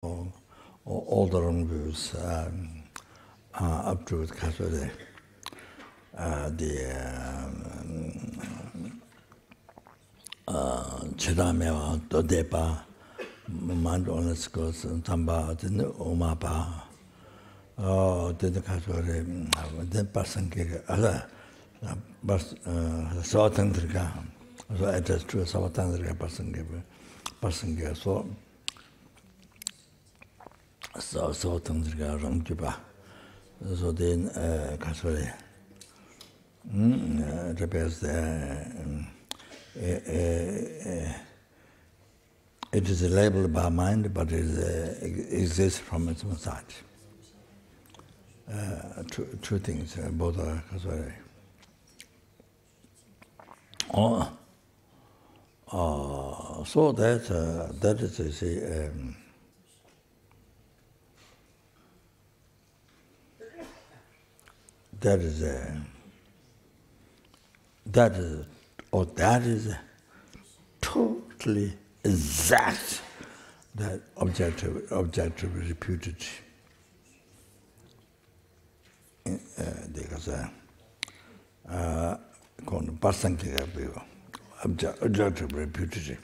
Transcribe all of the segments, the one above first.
all the wrong views up to the Chiramewa, Dodepa, Mandonus goes and Tamba, the Omapa, the Casore, the person other Sawtandrika, so I just drew a Sawtandrika person, so Sawtandrika Ramjuba. So then Casore repairs it is labeled by mind, but it exists from its own side. Two things, both are Casore. So that is, you see, that is totally exact that objective reputed because objective reputed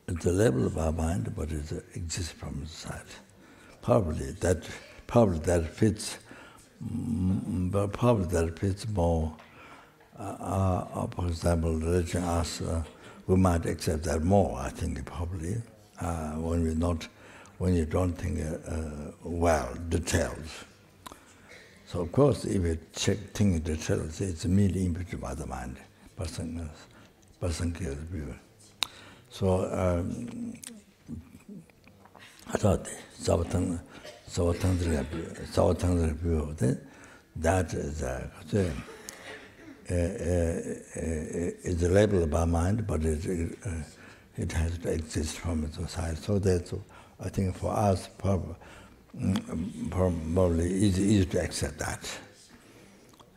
it's a level of our mind, but it exists from inside. Probably that fits. But probably that fits more. For example, religion asks, we might accept that more. I think probably when you don't think well details. So of course, if you think details, it's merely imputed by the mind. Person cares view. So I thought Sawatandra view that is a label by mind, but it has to exist from its side. So that's, I think, for us probably easy to accept that.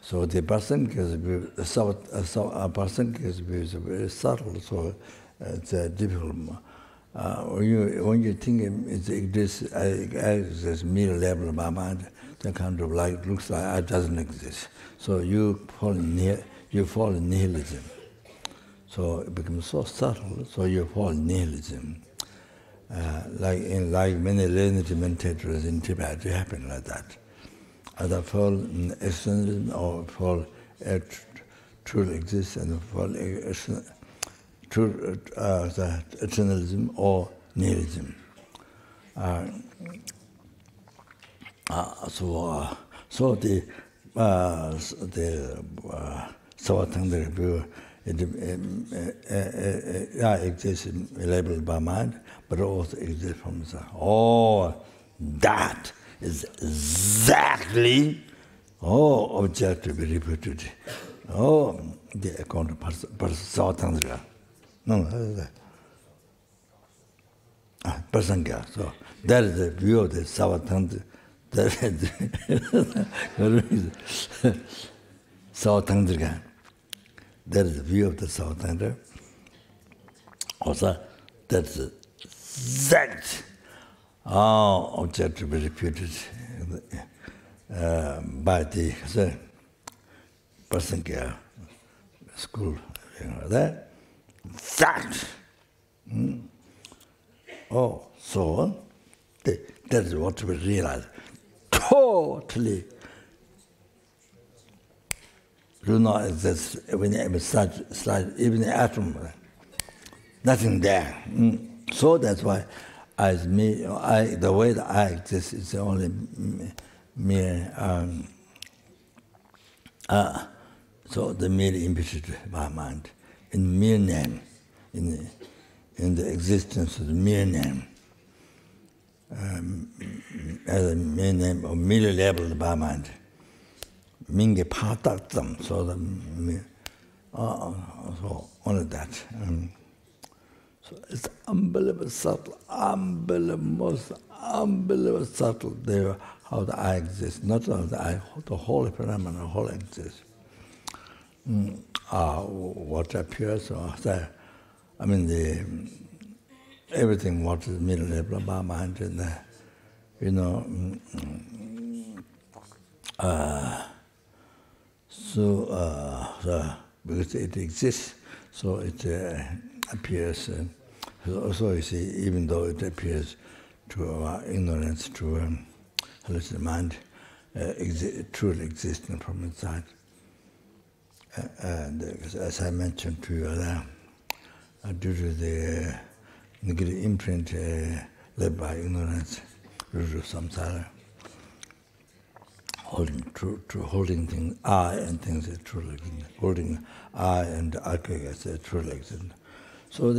So the person cares view, a person cares view is very subtle, so it's difficult. When you think it exists as mere level of my mind, that kind of like looks like it doesn't exist. So you fall in nihilism. So it becomes so subtle, so you fall in nihilism. Like many learned meditators in Tibet, it happened like that. Either fall in externalism or fall truly exists and fall true eternalism or nihilism. So the Sawatandra view exists labeled by mind, but also exists from inside. Oh, that is exactly objectively reputed. The account of Sawatandra. No, Pasangya. So that is the view of the Sawatandra. That is Sawatandra. That is the view of the Sawatandra. Also, that's exact objective reputed by the Pasangya school. That. So that is what we realize. Totally do not exist even the atom. Nothing there. So that's why the way that I exist is only mere so the merely imputed by mind. In mere name, in the existence of the mere name, as a mere name or merely labeled by mind, minge pataktam, so only that. So it's unbelievable subtle, most unbelievable subtle there how the I exist, not only the I, the whole phenomenon, the whole exists. What appears, or I mean, everything what is middle level of mind, and so because it exists, so it appears. So you see, even though it appears to our ignorance, to hallucinated mind, truly existing from inside. And as I mentioned to you, due to the negative imprint led by ignorance, due to samsara, holding things, I and things are truly existing, holding I and aggregates are truly existing. So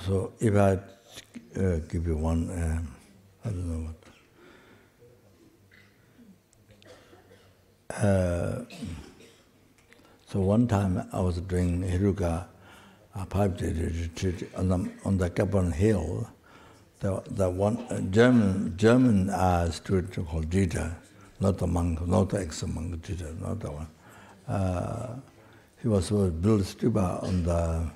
so if I give you one, I don't know what. So one time I was doing Hiruka, a 5-day retreat on the Capon Hill. The one German student called Dieter, not the monk, not the ex-monk Dieter, not the one. He was supposed to build a stupa on the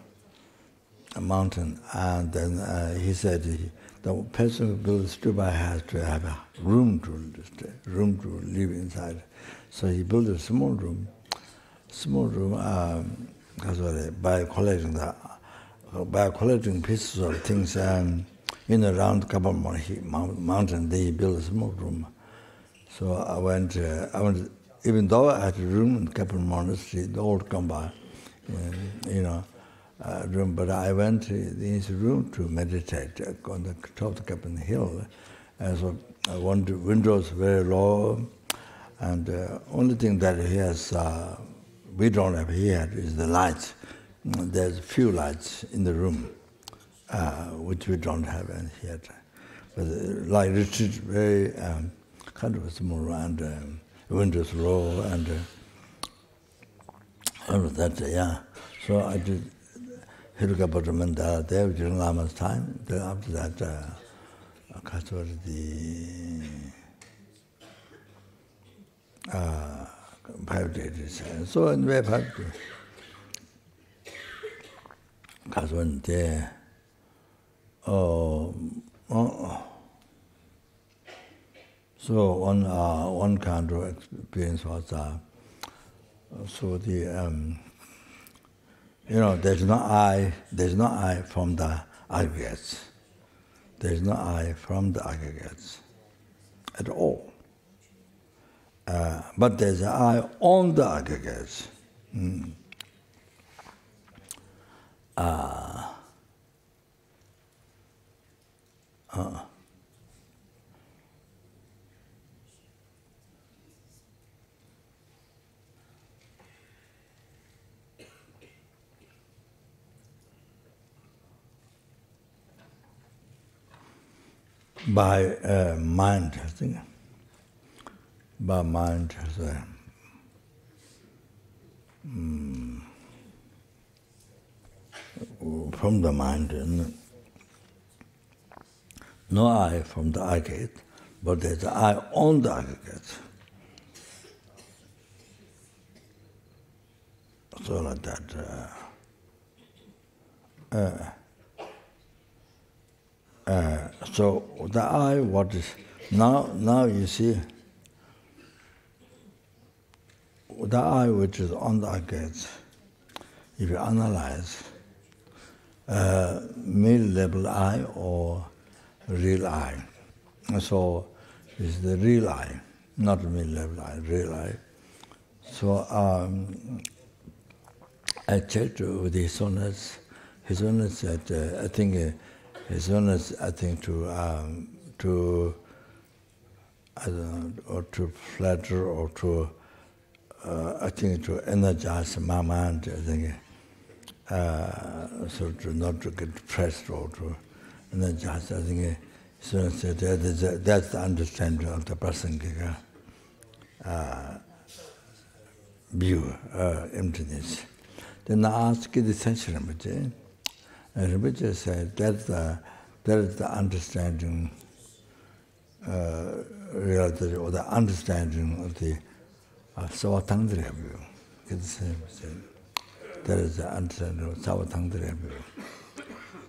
mountain, and then he said the person who builds stupa has to have a room to live inside. So he built a small room, by collecting pieces of things around Kappa Mountain. They built a small room. So I went. Even though I had a room in Kappa Monastery, the old Kamba, room, but I went to his room to meditate on the top of the Kappa Hill. And so I wanted windows very low, and only thing that he has, we don't have here, is the lights. There's a few lights in the room, which we don't have here. But like retreat, very kind of small, and windows low, and all of that, yeah. So I did Hiruka Bhattramanda there during Lama's time. Then after that, the 5 days. So in way 5 days. Kaswan there. So one kind of experience was so the there's no I from the aggregates. There's no I from the aggregates at all. But there's an I on the aggregates. By mind, I think. By mind, from the mind, no I from the aggregate, but there's an I on the aggregate. So like that. So the I, what is now you see the I which is on the aggregates, if you analyze mid-level I or real I. So it's the real I, not mid-level I, real I. So I checked with His Holiness. His Holiness said, I think His Holiness, I think to I don't know, or to flatter, or to I think to energize my mind. I think so to not to get depressed or to energize. I think His Holiness said that's the understanding of the Prasangika view, emptiness. Then I asked the essential Rinpoche, and Rinpoche said that is the understanding reality, or the understanding of the Savatandriya view. That is the understanding of Savatangdara.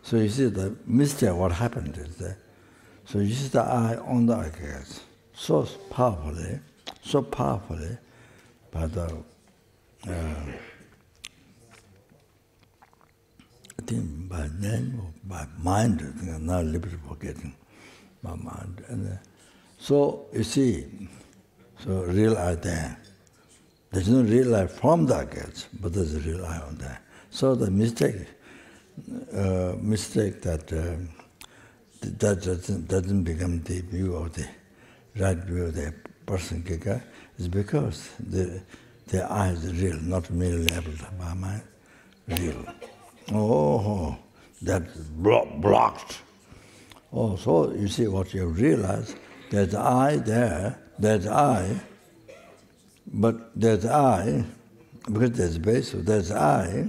So you see the mistake, what happened is that, so you see the eye on the eye, so powerfully, by the I think by name or by mind, I think I'm not liberty forgetting my mind. And so you see, so real eye there. There's no real eye from the gates, but there's a real eye on there. So the mistake that that doesn't become the view of the right view of the person Kika is because the eye is real, not merely labeled by mind, real. Oh, that's blocked. Oh, so you see what you realize, there's eye there, there's eye, but there's eye, because there's base, so there's eye,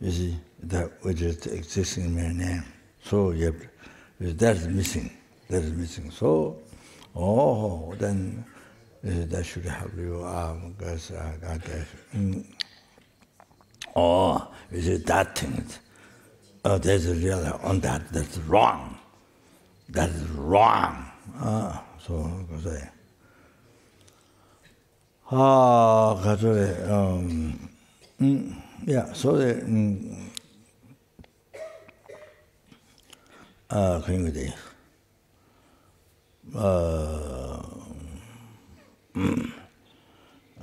you see, that which is existing in my name. So you have to, that is missing. So, then that should help you. You see, that thing, there's a real on that, that's wrong. That is wrong. So, say. Yeah, so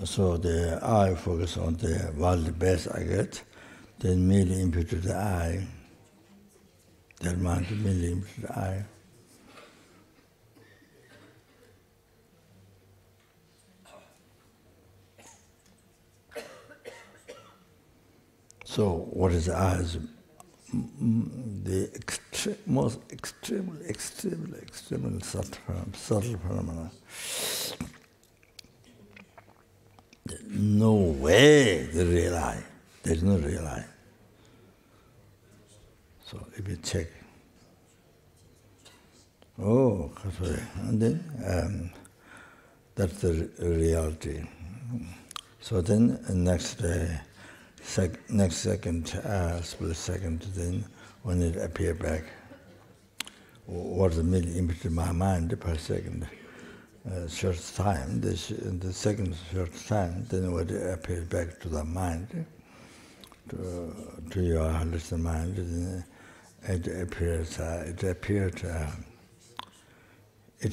so the eye focus on the world best I get, then merely imputed the eye, that mind merely imputed the eye. So what is the eye? The most extremely subtle phenomena. No way the real eye. There's no real eye. So if you check, and then that's the reality. So then next second, split second, then when it appear back, what the middle image in my mind per second, short time, the second short time, then when it appears back to the mind, to your listening mind, then it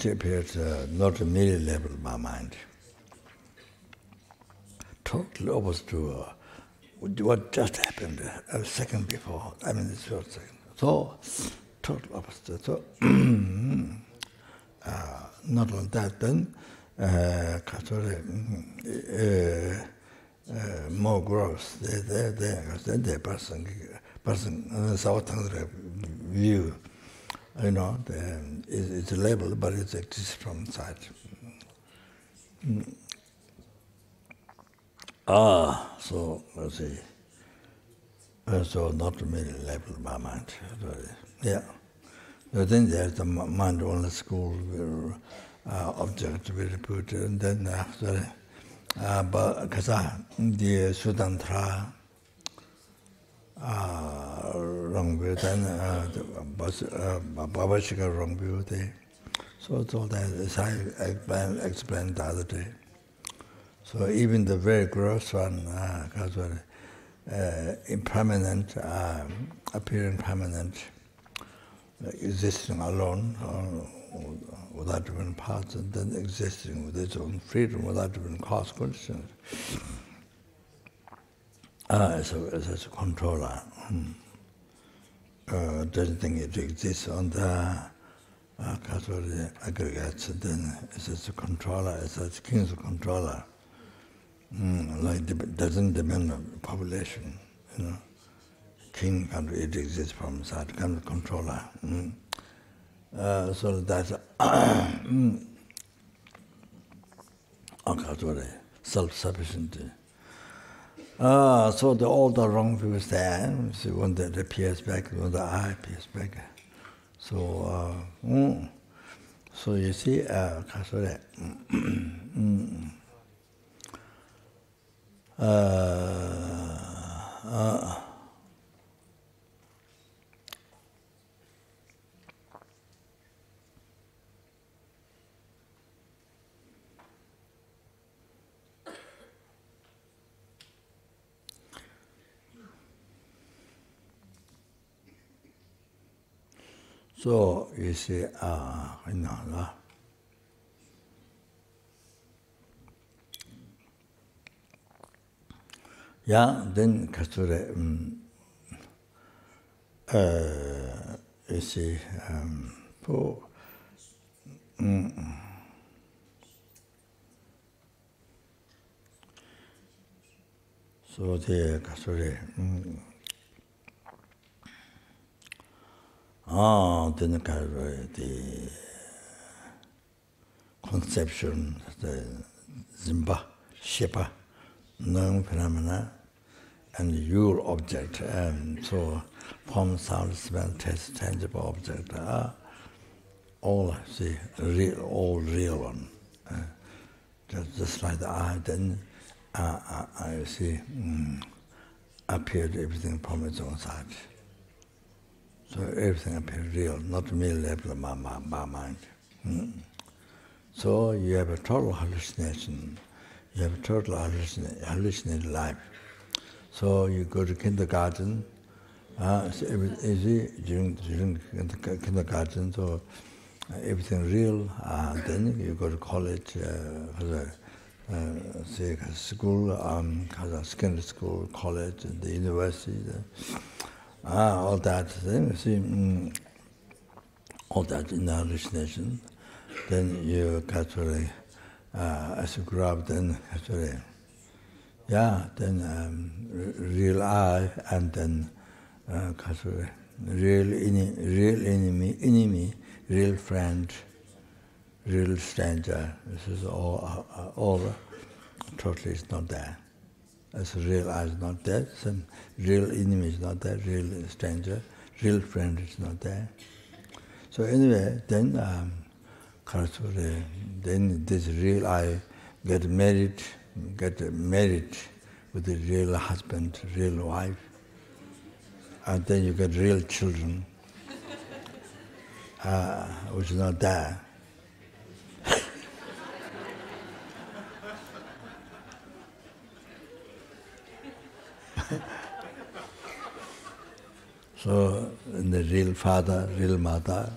appears not a merely level of my mind. Totally opposite to what just happened a second before, the short second. So, total opposite. So, not only that, then, more growth. Then the person, Savatangdara view, it's a label, but it exists from inside. So let's see. So not really labeled by mind. Yeah. So then there's the mind-only school object to be reputed, and then after, but because the Sudantra wrong view, then Babashika wrong view there. So it's all that, as I explained the other day. So even the very gross one, impermanent, appearing permanent, existing alone, without different parts, and then existing with its own freedom without different cause conditions. As a controller, doesn't think it exists on the aggregates, and then it's a controller, it's a king's controller. Doesn't depend on population, King country, it exists from inside, kind of controller. So that's self-sufficient. So all the wrong views there, so when that appears back, when the eye appears back. So, so you see, So you see, yeah, then kasture, you see, so the kasture, then the conception, the Zimba, Shepa, non-phenomena, and your object, so form, sound, smell, taste, tangible object are all real, all real one. Just like the eye, then I see appeared everything from its own side. So everything appears real, not merely level my mind. So you have a total hallucination. You have a total hallucinated life. So you go to kindergarten, so during kindergarten, so everything real. Then you go to college, say school, secondary school, college, and the university, all that. Then you see all that in the hallucination. Then you actually, as you grow up, then actually, then real I, and then actually real enemy, real friend, real stranger. This is all totally is not there. As real I is not there, some real enemy is not there, real stranger, real friend is not there. So anyway, then then this real I get married with a real husband, real wife, and then you get real children, which is not there. So, the real father, real mother,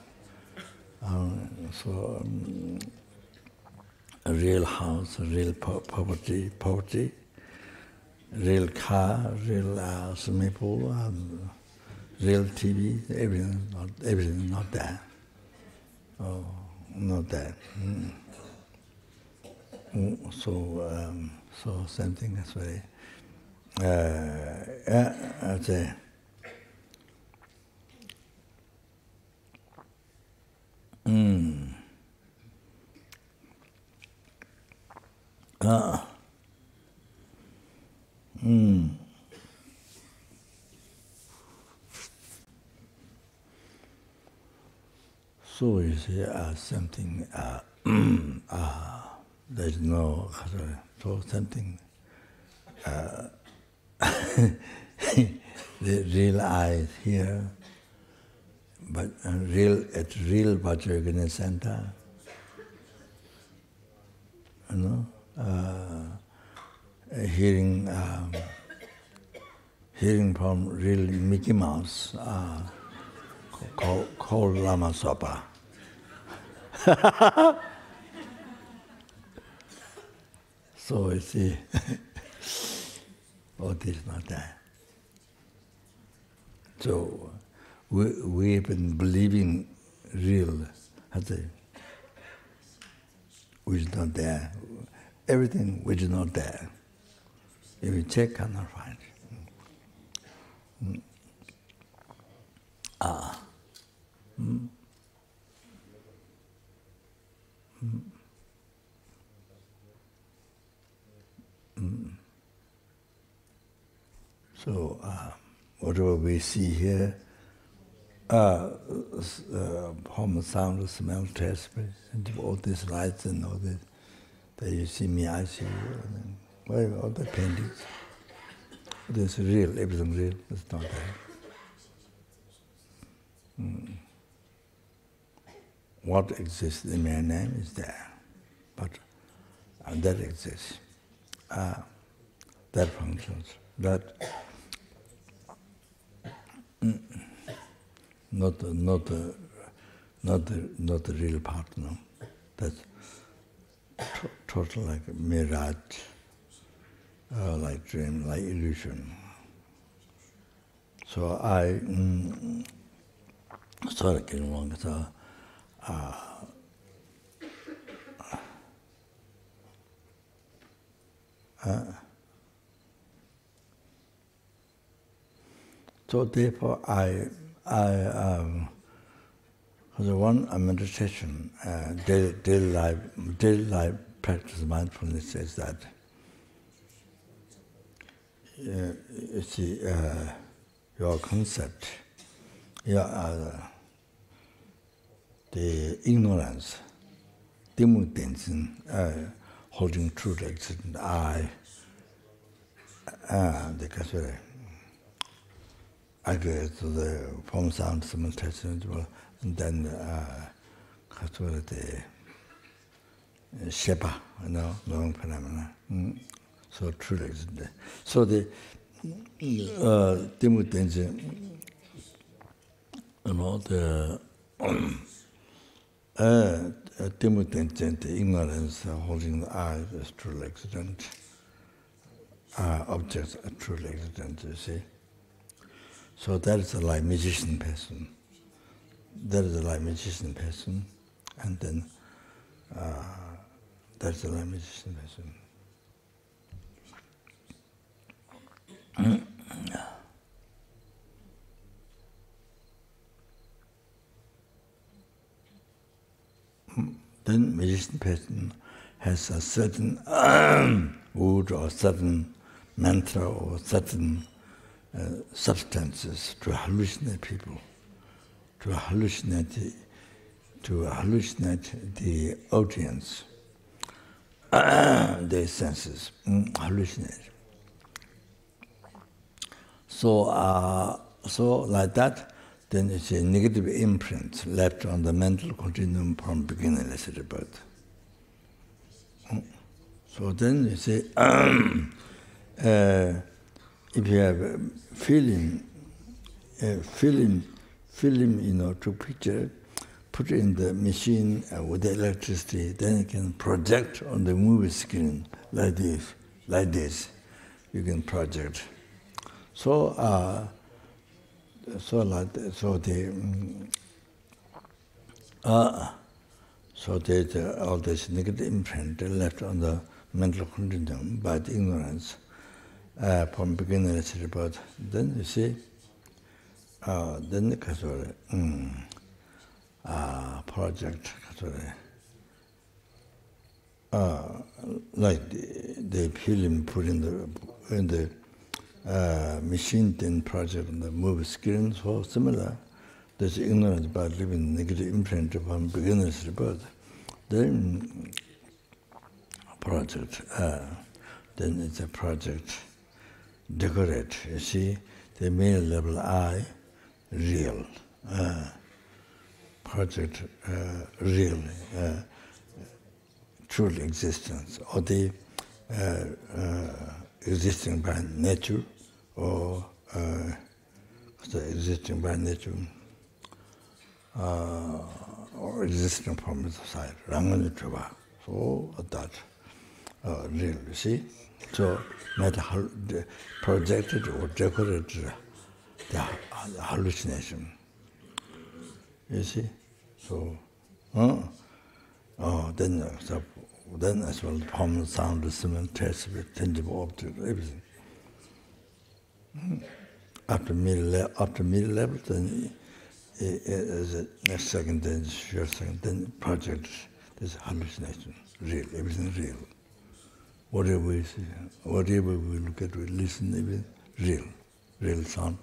a real house, real poverty, real car, real swimming pool, real TV, everything not there. Oh, not there. So same thing. That's very. I'd say. So you see, something. There's no so something. The real I is here, but real Vajra Yogini center. Hearing from real Mickey Mouse, called Lama Sopa. So you see, all this not there. So we've been believing real, which is not there. Everything which is not there. If you check, cannot find. So whatever we see here, form, sound, smell, taste, all these lights and all this, that you see me, I see you. Why all the paintings? This is real, everything real, it's not there. What exists in my name is there, but that exists, that functions, that not the real part, no. That's total like mirage, like dream, like illusion. So I started getting wrong. So so therefore the one meditation, daily life practice mindfulness is that you see your concept, the ignorance, holding true the existent I, I go to the form sound simultaneously, and then the Shepa, knowing phenomena. So true existent. So the the ignorance holding the I is truly existent. Objects are truly existent, you see. So that is a like magician person. That is a like magician person, and then that's a like magician person. Then magician person has a certain wood or certain mantra or certain substances to hallucinate people, to hallucinate the audience, their senses, hallucinate. So like that, then it's a negative imprint left on the mental continuum from beginningless rebirth. So then you say, if you have a film, to picture, put it in the machine with the electricity, then you can project on the movie screen like this. You can project. So there's all this negative imprint left on the mental continuum by the ignorance from beginningless rebirth. Then you see, then the project, like the film put in the machine, then project on the movie screen. So similar, there's ignorance by living negative imprint from beginner's rebirth. Then project, then it's a project decorate. You see, the male level I, real. Project real, truly existence, or the existing by nature, or existing by nature, or existing from the side. So that real, you see. So projected or decorated the hallucination. You see. So, then as well, form, sound, smell, taste, tangible object, everything. After middle level, then next second, then short second, then project, this hallucination, real, everything real. Whatever we see, whatever we look at, we listen, even real sound.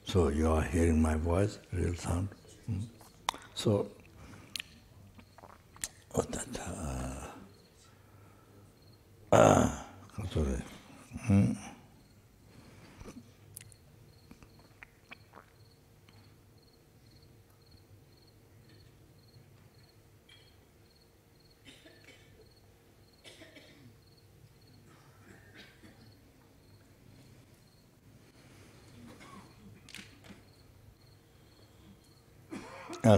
So you are hearing my voice, real sound. So that sorry.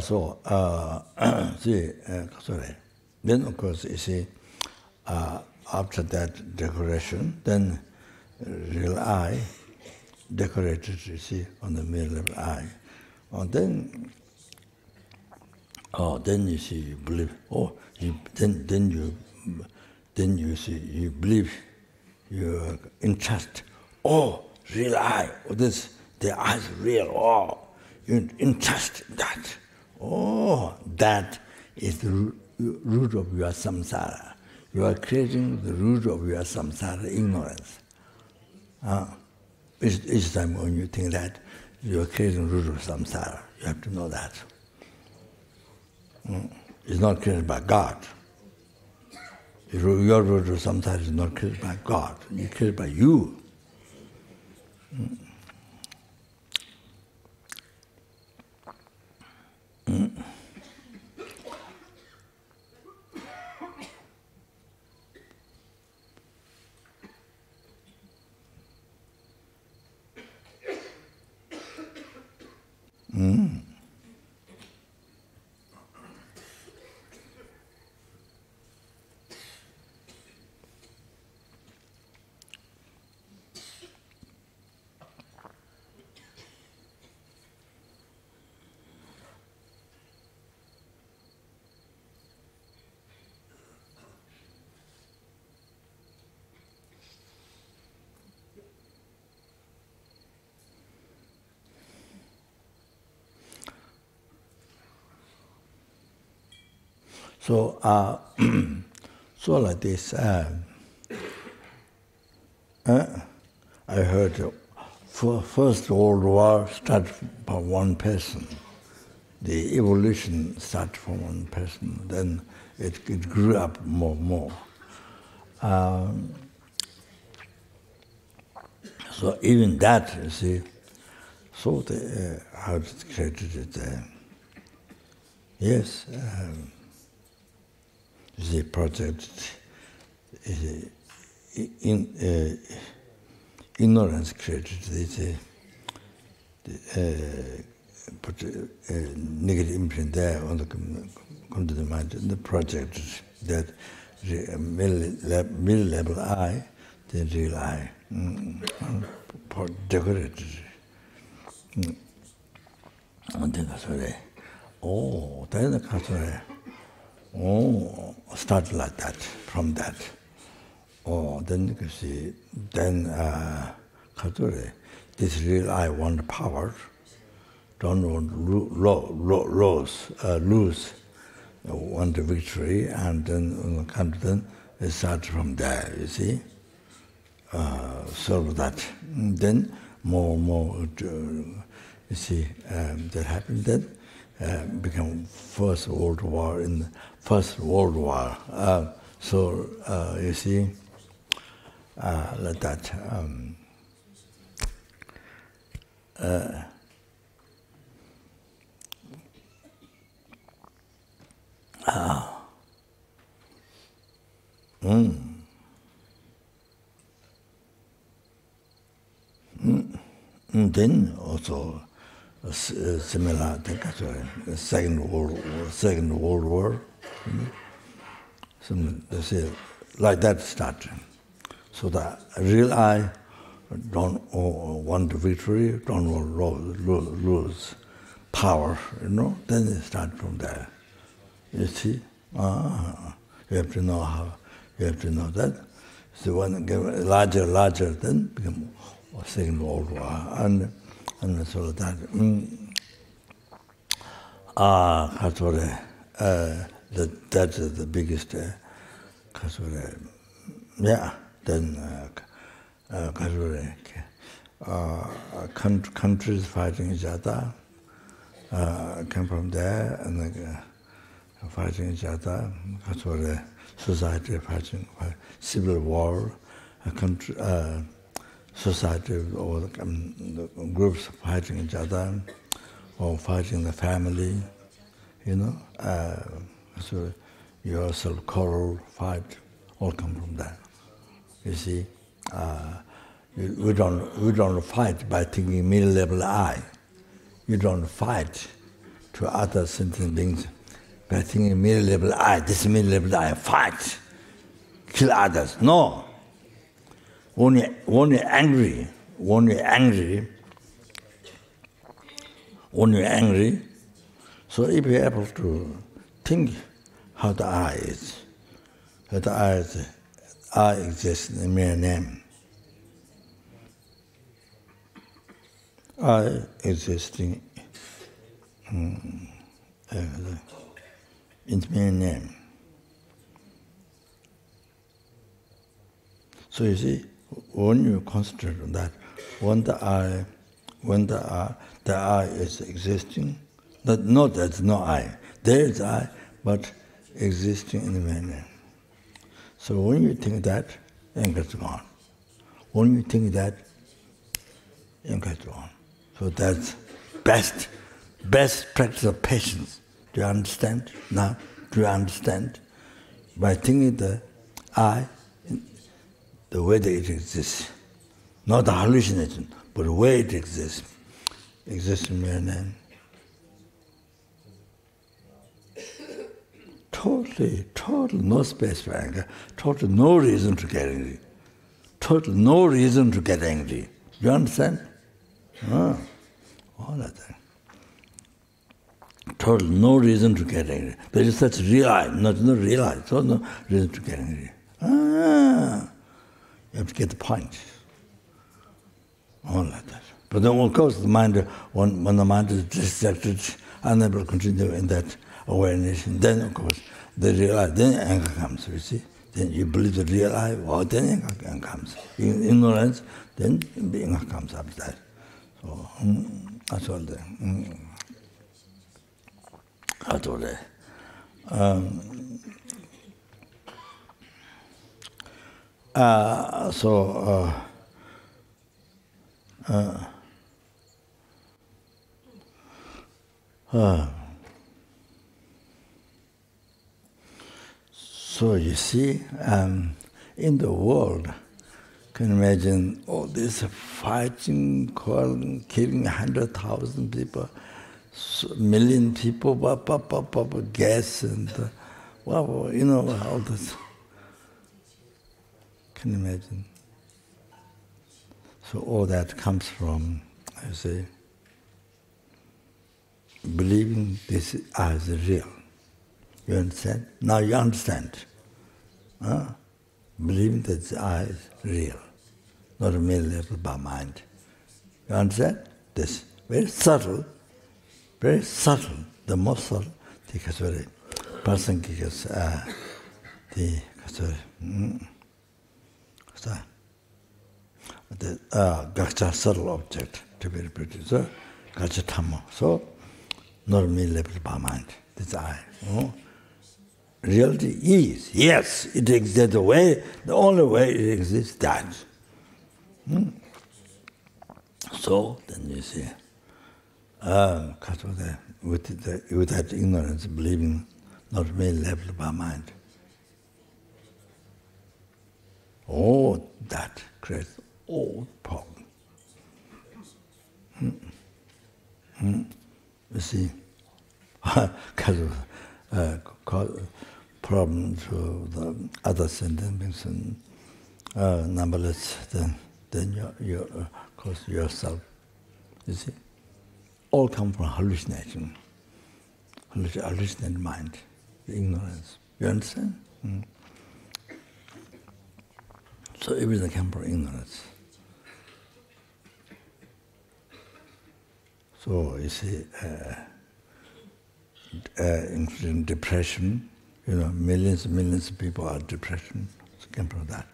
So, sorry. Then, of course, you see, after that decoration, then real eye decorated, you see, on the middle of the eye. Then you see, you believe. Then you see, you believe, you entrust. Oh, real eye. The eye is real. Oh, you entrust that. Oh, that is the root of your samsara. You are creating the root of your samsara, ignorance. Each time when you think that, you are creating the root of samsara. You have to know that. It's not created by God. Your root of samsara is not created by God. It's created by you. So, so like this, I heard first World War started from one person. The evolution started from one person. Then it grew up more and more. So even that, you see, so how it created it. Yes. The project, ignorance created put a negative imprint there on the come to the mind. The project that middle level eye, the real eye, decorated. And then that's start like that, from that. Then you can see, then this real I want power, don't want lose, want the victory, and then it starts from there, you see. Solve that. Then more, you see, that happened then. Become First World War. So you see, like that. Then also similar thing, Second World War. They say like that started. So the real I don't want victory, don't want lose power, Then they start from there. You see, you have to know how. You have to know that. So when get larger, then become Second World War, and so that. That's the biggest. Then countries fighting each other. Come from there and fighting each other. Society fighting, civil war, a country, society or the groups fighting each other or fighting the family, so yourself quarrel, fight, all come from that. You see, we don't fight by thinking middle-level I. You don't fight to other sentient beings by thinking middle-level I. This middle-level I, fight, kill others. No. When you're angry, so if you're able to think how the I is, that I exists in a mere name. I existing in mere name. So you see, when you concentrate on that, when the I is existing, there's no I. There is I, but existing in the mere name. So when you think that, anger is gone. When you think that, anger is gone. So that's best practice of patience. Do you understand now? Do you understand? By thinking the I, the way that it exists, not the hallucination, but the way it exists in mere name. Total no space for anger, total no reason to get angry. Total no reason to get angry. You understand? All that thing. Total no reason to get angry. There is such real I, not real I, so no reason to get angry. You have to get the point. All like that. But then of course the mind, when the mind is distracted, unable to continue in that awareness, then of course the real I, then anger comes, you see. Then you believe the real I, well, then anger comes. In ignorance, then the anger comes after that. So that's all there. That's all there. So you see, in the world, can you imagine all this fighting, quarreling, killing 100,000 people, million people, gas and all this. Can you imagine? So all that comes from, I say, believing this as real. You understand? Now you understand. Believing that the I is real, not a mere level by mind. You understand? This very subtle, the most subtle, the kasuri, person kikas, the kasuri, the gacha subtle object to be reproduced. So, gacha thamma. So, not a mere level by mind. This I. Reality is, yes, it exists the way, the only way it exists, that. So, then you see, with that ignorance, believing not mere level by mind. Oh, that creates all problem. You see, because of problems to the other sentences and numberless, then you of course yourself. You see, all come from hallucination, hallucinated mind, the ignorance. You understand? So everything comes from ignorance. So you see, including depression, millions and millions of people are depression. It came from that.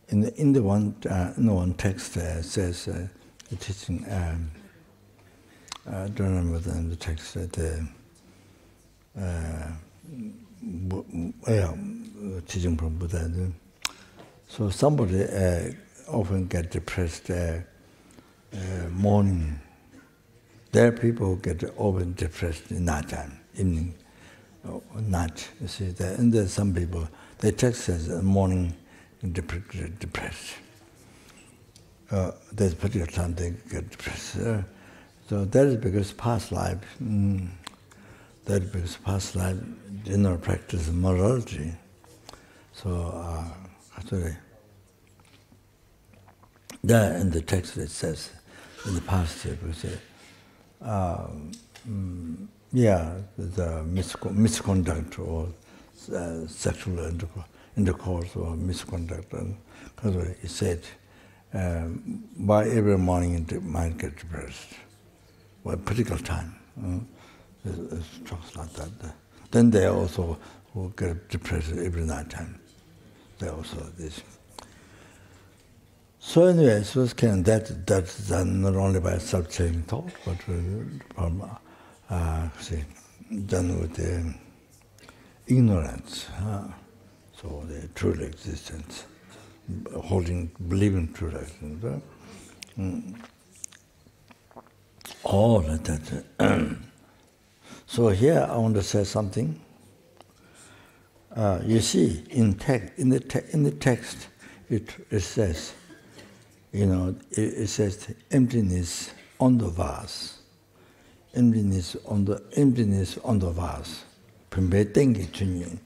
In the one text says the teaching. I don't remember the text. teaching from Buddha. So somebody often get depressed morning. There are people who get often depressed in night time, evening, or night. You see, and there's some people, they text us morning depressed. There's a particular time they get depressed. So that is because past life, general practice of morality. So actually, there in the text it says, in the past it will say, the misconduct or sexual intercourse or misconduct. Because it said, by every morning the mind gets depressed. Well, a particular time. It talks like that. Then they also will get depressed every night time. They also this. So anyway, that's done not only by self-changing thought, but from done with the ignorance. So the true existence, believing true existence. All of that. So here I want to say something. You see, in the text, it says, it says emptiness on the vase. Emptiness on the vase. Pumbe tengi chunyi,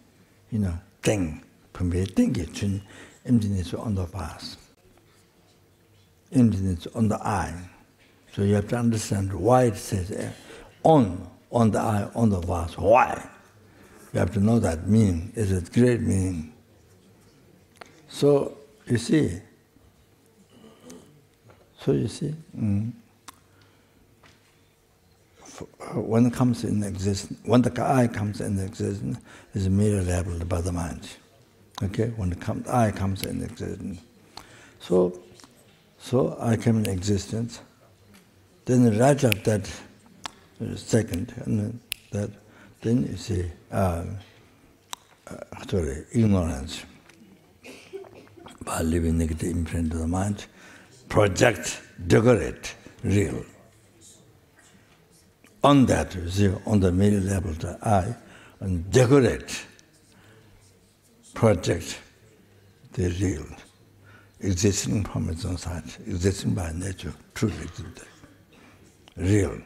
teng. Pumbe tengi chunyi, emptiness on the vase. Emptiness on the eye. So you have to understand why it says on the eye, on the vase. Why? You have to know that meaning. It's a great meaning. So you see, when it comes in existence, when the eye comes in existence, is merely labeled by the mind. Okay, when the eye comes in existence, so I came in existence. Then right after that second, and then you see ignorance by leaving negative imprint to the mind, project, decorate, real. On that, you see, on the middle level of the eye, and decorate, project the real, existing from its own side, existing by nature, truly existing. Real.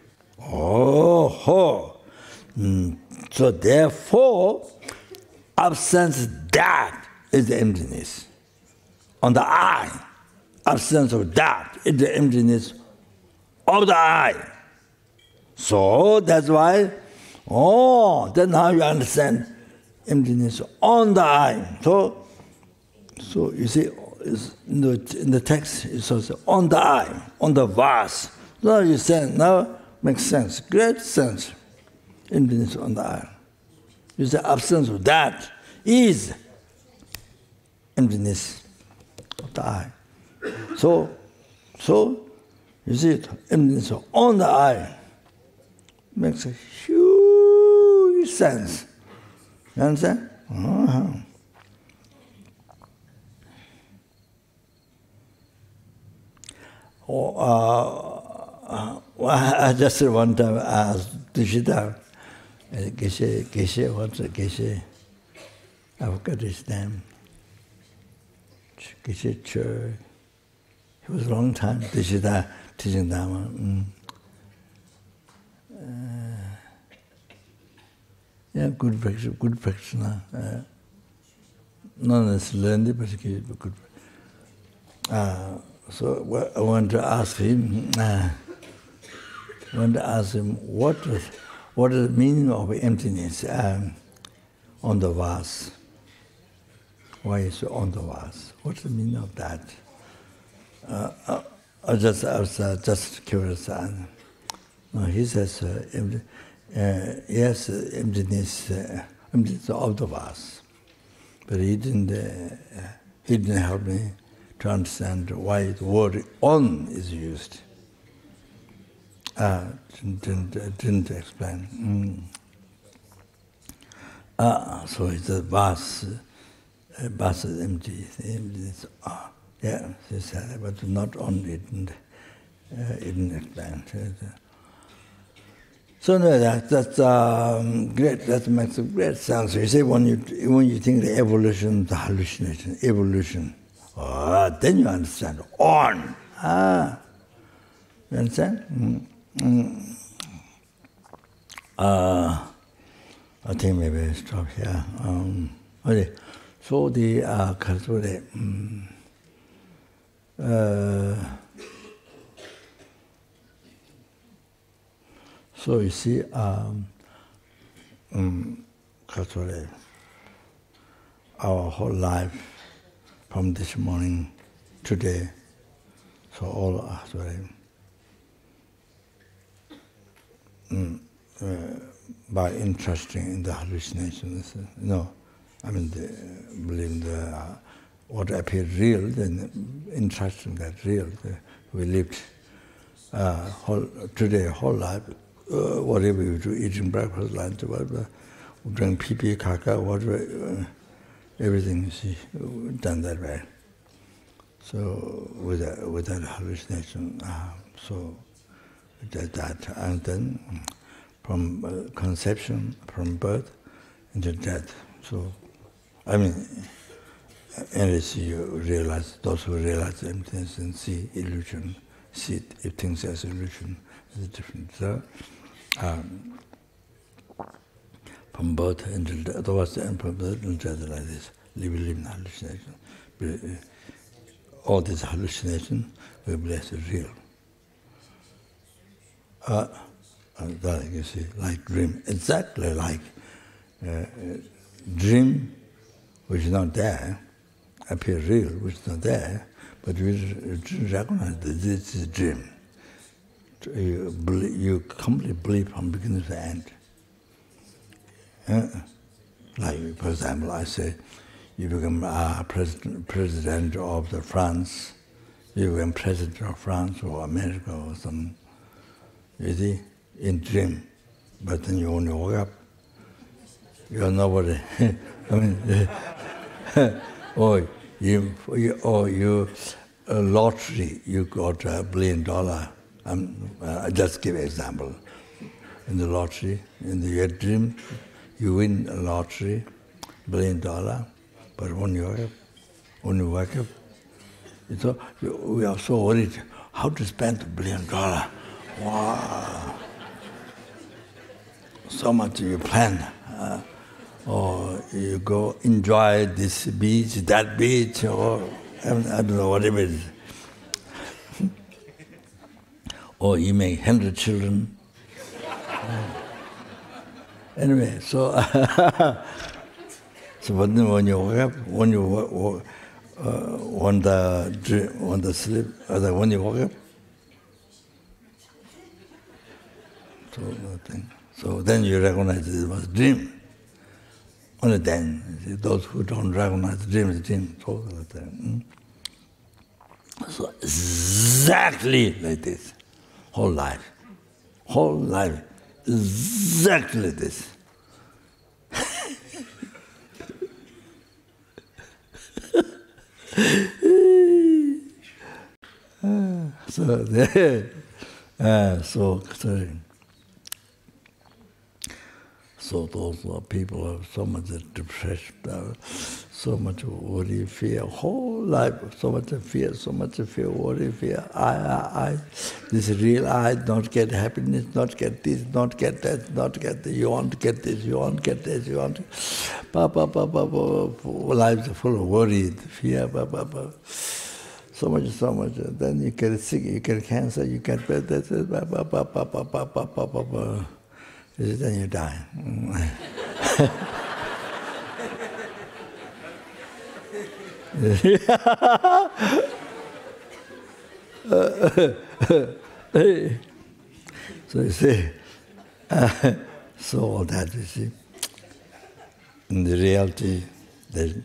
So therefore, absence that is the emptiness. On the eye, absence of that is the emptiness of the eye. So that's why, then now you understand emptiness on the eye. So you see, in the text it says on the eye, on the vase. Now you say, now makes sense, great sense. Emptiness on the eye. You say absence of that is emptiness of the eye. So you see, emptiness on the eye makes a huge sense. You understand? I just one time asked Dishita, Geshe, I forgot his name. Geshe Chur. It was a long time, Dishita teaching Dharma. Good practice now. Not necessarily, but good. So I want to ask him. What is the meaning of emptiness on the vase? Why is it on the vase? What's the meaning of that? I was just curious. He says, yes, emptiness of the vase, but he didn't help me to understand why the word "on" is used. Didn't explain. So it's a vast is empty. Yeah, she said, but not only it didn't expand. So no, that's great. That makes a great sense. You see, when you think the evolution, the hallucination, evolution, then you understand. On, you understand? I think maybe I stop here. Okay. So the so you see, our whole life from this morning, today, so all by interesting in the hallucinations, I mean, believe what appeared real, then interesting that real. We lived today whole life. Whatever you do, eating breakfast, lunch, whatever, drink pee, kaka, whatever, everything you see done that way. So with that hallucination, so that, and then from conception, from birth into death. So, I mean, unless you realize, those who realize emptiness and see illusion, see things as illusion, is different. So, from birth into death, from birth into death like this, living hallucination. All this hallucination, we believe is real. That you see, like dream, exactly like dream, which is not there, appear real, which is not there, but we recognize that this is dream. You completely believe from beginning to end. Like, for example, I say, you become president of France, you become president of France or America or some, you see, in dream. But then you only woke up, you're nobody. I mean, or you lottery, you got $1 billion. I just give an example. In the lottery, in your dream, you win a lottery, $1 billion, but when you wake up, we are so worried how to spend $1 billion. Wow! So much you plan. Or you go enjoy this beach, that beach, or I don't know, whatever it is. Or you make 100 children. Anyway, so when you wake up, when you want the sleep, when you wake up, so nothing. So then you recognize it was a dream. Only then, those who don't recognize the dream is a dream. So exactly like this, whole life, exactly this. So those people have so much depression, so much worry, fear, whole life, so much fear, worry, fear. I, this real I, not get happiness, not get this, not get that, not get this, you want to get this, you want to get this, you want to... Lives are full of worry, fear, so much. Then you get sick, you get cancer, you get this, then you die. So you see, so all that, you see, in the reality, there's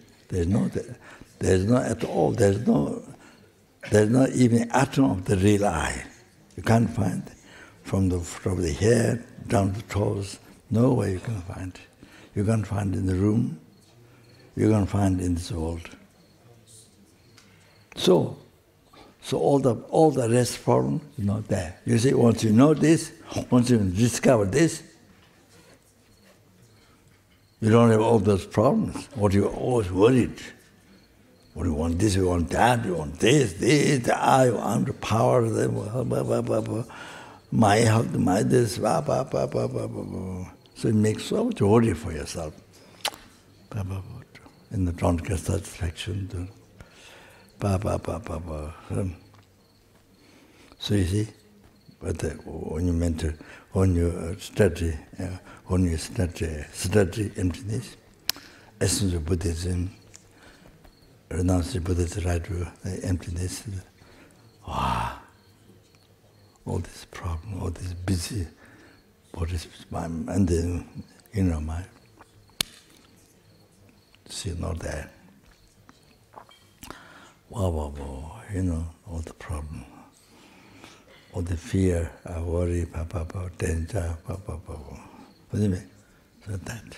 not even atom of the real I. You can't find from the head down to the toes. No way you can find it. you can't find in the room, you can't find in this world. So all the rest problem is not there. You see, once you know this, once you discover this, you don't have all those problems. What you always worried. What you want this, you want that, you want this, I want the power, my health, my this, So it makes so much worry for yourself. And you don't get satisfaction. So you see, but when you study emptiness, essence of Buddhism, renounce Buddhism, right to emptiness. Wow, all this problem, all this busy bodies, mind, and then inner mind. See, not there. Wow, all the problem, all the fear, worry, danger, What do you mean? So that.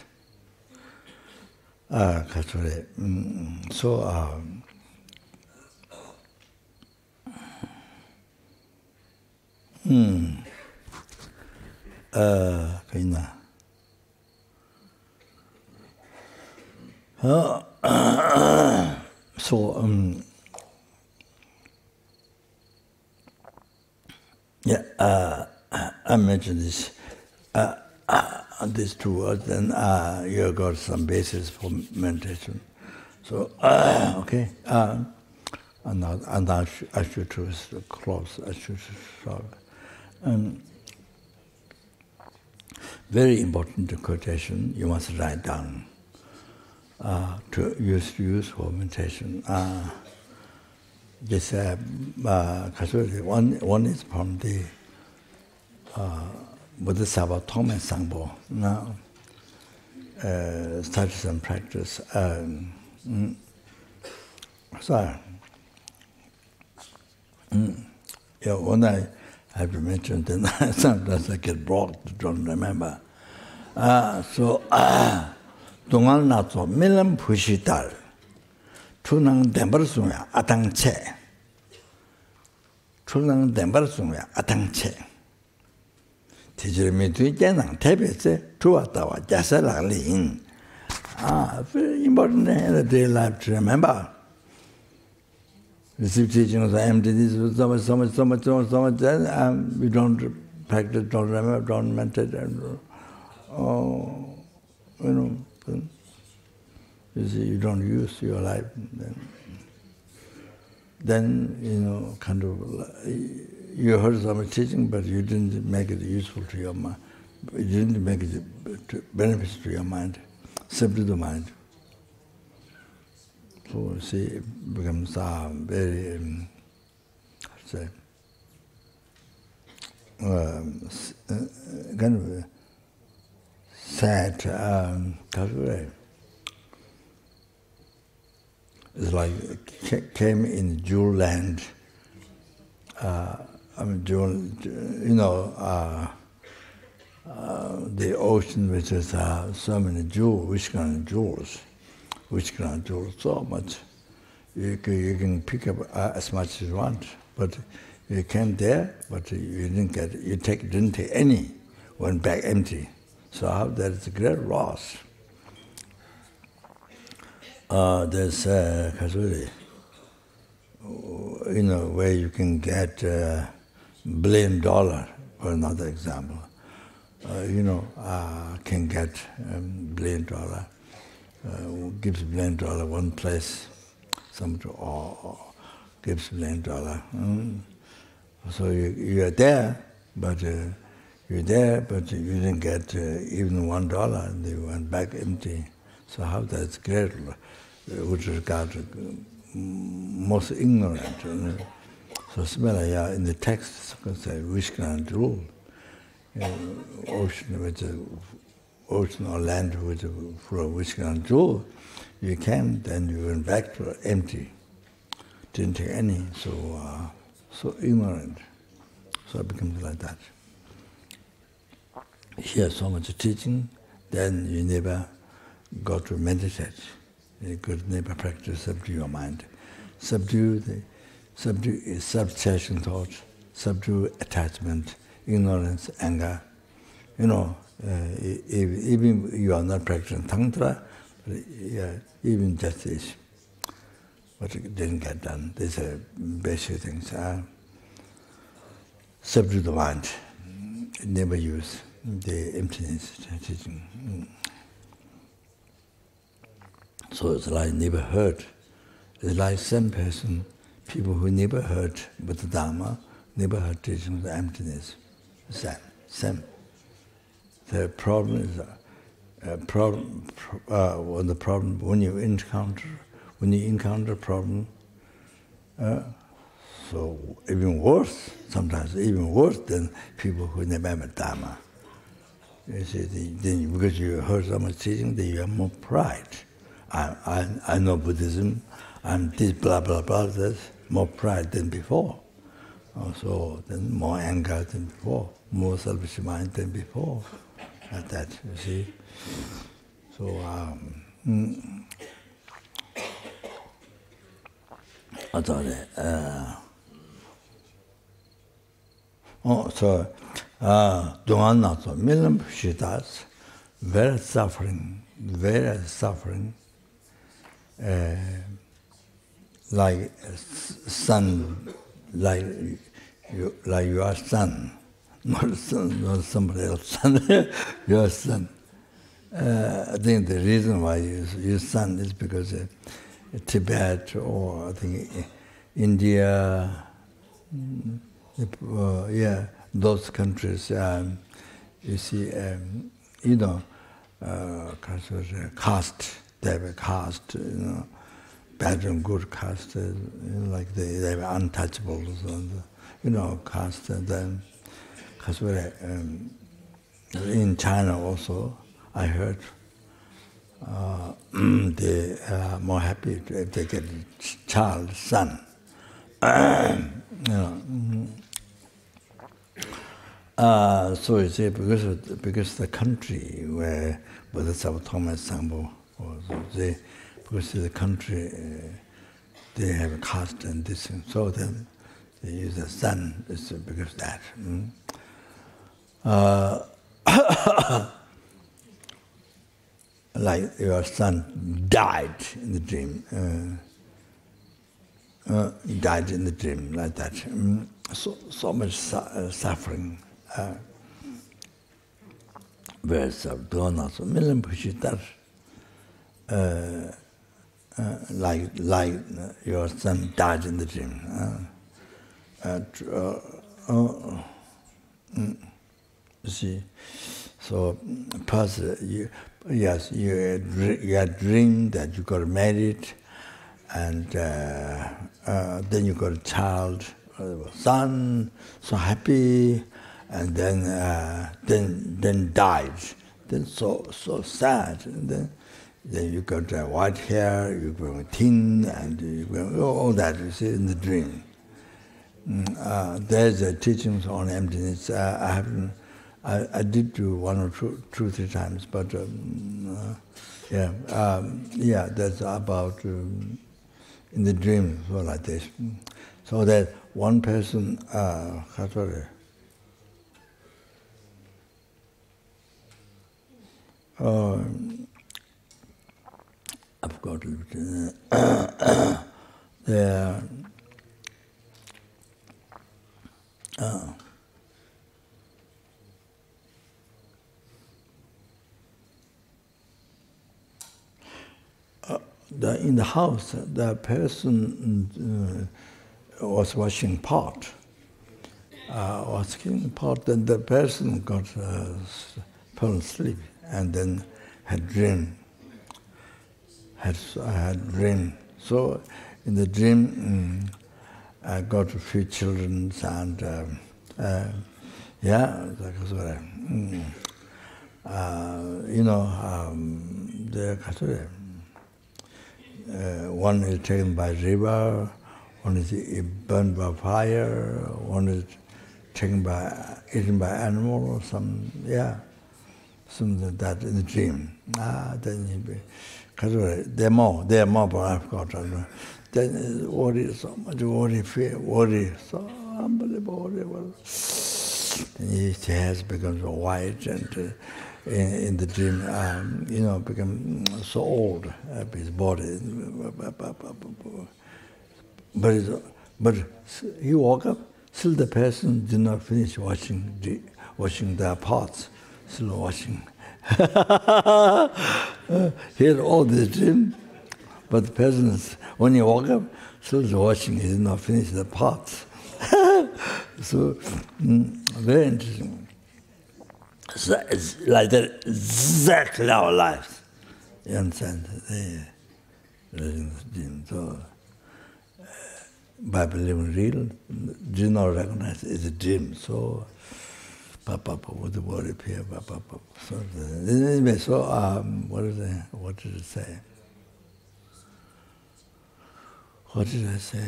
I mentioned this. These two words, then you got some basis for meditation. So, okay. And now I should close. I should stop. Very important quotation. You must write down to use for meditation. This one is from the Bodhisattva Tome Sangpo. Now, studies and practice. When I have to mention, then sometimes I get blocked, don't remember. 동안 나서 밀람 부시달 출랑 덴버스야 아당체 출랑 덴버스야 아당체 디저미 뒤에는 대비세 좋았다와 자살랑린 very important in the daily life to remember. Receive teachings of emptiness, so much, then we don't practice, don't remember, don't meditate, you see, you don't use your life, then kind of, you heard some teaching, but you didn't make it useful to your mind. You didn't make it benefits to your mind, simply the mind. So, see, it becomes very, kind of sad. It's like came in Jewel land. The ocean which has so many jewels, which kind of jewels, so much. You can pick up as much as you want, but you came there, but you didn't get it. Didn't take any, went back empty. So that is a great loss. There's Kasuri, where you can get $1 billion, for another example. Can get $1 billion, gives $1 billion one place, gives $1 billion. So you are there, but you didn't get even $1, and they went back empty. So how that's great, with regard to most ignorant. So similarly, in the text, it's say which kind of rule. Ocean or land full of which kind of jewel, you can, then you went back to empty. Didn't take any, so ignorant. So it becomes like that. Hear so much teaching, then you never go to meditate. You could never practice subdue your mind. Subdue is subtraction thought, subdue attachment, ignorance, anger. You know, even you are not practicing tantra, but even just this, but it didn't get done. These are basic things. Subdue the mind. Never use the emptiness teaching. So it's like never heard. It's like same person, people who never heard Buddha Dharma, never heard teaching of the emptiness. Same. The problem is when you encounter a problem, so even worse, sometimes even worse than people who never met Dharma. You see, then because you heard so much teaching, then you have more pride. I know Buddhism, I'm this blah blah blah. There's more pride than before. So then more anger than before, more selfish mind than before. Like that, you see. So 동안 나서 밀림 시다스 very suffering, like son, like your son, not somebody else's son, your son. I think the reason why your son is because Tibet or I think India, those countries, you see, caste, they have a caste, bad and good caste, like they have untouchables, and, caste, and then, in China also, I heard they are more happy if they get a child, son. So you see, because the country where Bodhisattva Thomas Sangpo was, because the country they have a caste and this, so then they use the son. It's because of that. Like your son died in the dream. Died in the dream, like that. So much suffering. Whereas donuts, million pushitar, like your son died in the dream. See, so person, yes, you had dreamed that you got married, and then you got a child, son, so happy, and then died. Then so sad. And then you got white hair, you got thin, and you got all that you see in the dream. There's teachings on emptiness. I did do one or two, 3 times, but that's about in the dream, so like this. So that one person, I forgot a little bit. In the house, the person was washing pot. Then the person got fell asleep and then had dream. Had dream. So in the dream, I got a few children and one is taken by river, one is burned by fire, one is eaten by animal or some, something that in the dream. Then you be, because they're more powerful. Then worry so much, worry so unbelievable. His hair becomes white and in the dream, become so old, his body. But he woke up, still the person did not finish washing their pots, still washing. He had all this dream, but the person, when he woke up, still washing, he did not finish the pots. So, very interesting. So it's like that, exactly our lives. You understand? So, by believing real, do not recognize it's a dream. So, with the word appear, So, anyway, so what did it say? What did I say?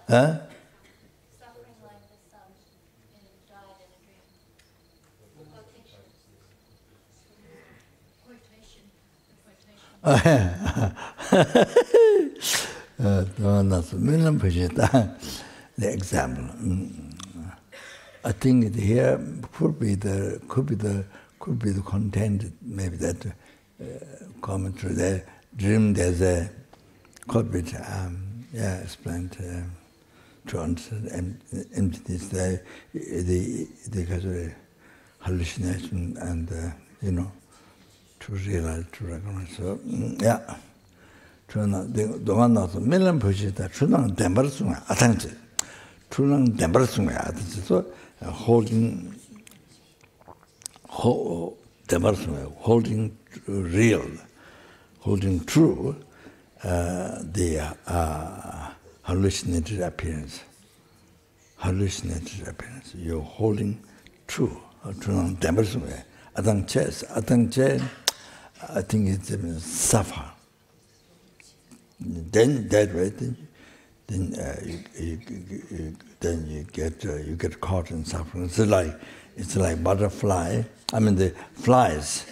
Huh? Suffering like the sun and died in a dream. The example. I think here could be the content. Maybe that commentary. The dream. There's a could be explained. To understand emptiness, the hallucination, and to realize, to recognize. So the one of the million pushes that Chunang Dembersung attention. Chunang Dembersung attention. So holding real, holding true the hallucinated appearance. You're holding true. I think it's suffer. Then that way, then you get caught in suffering. It's like butterfly. I mean the flies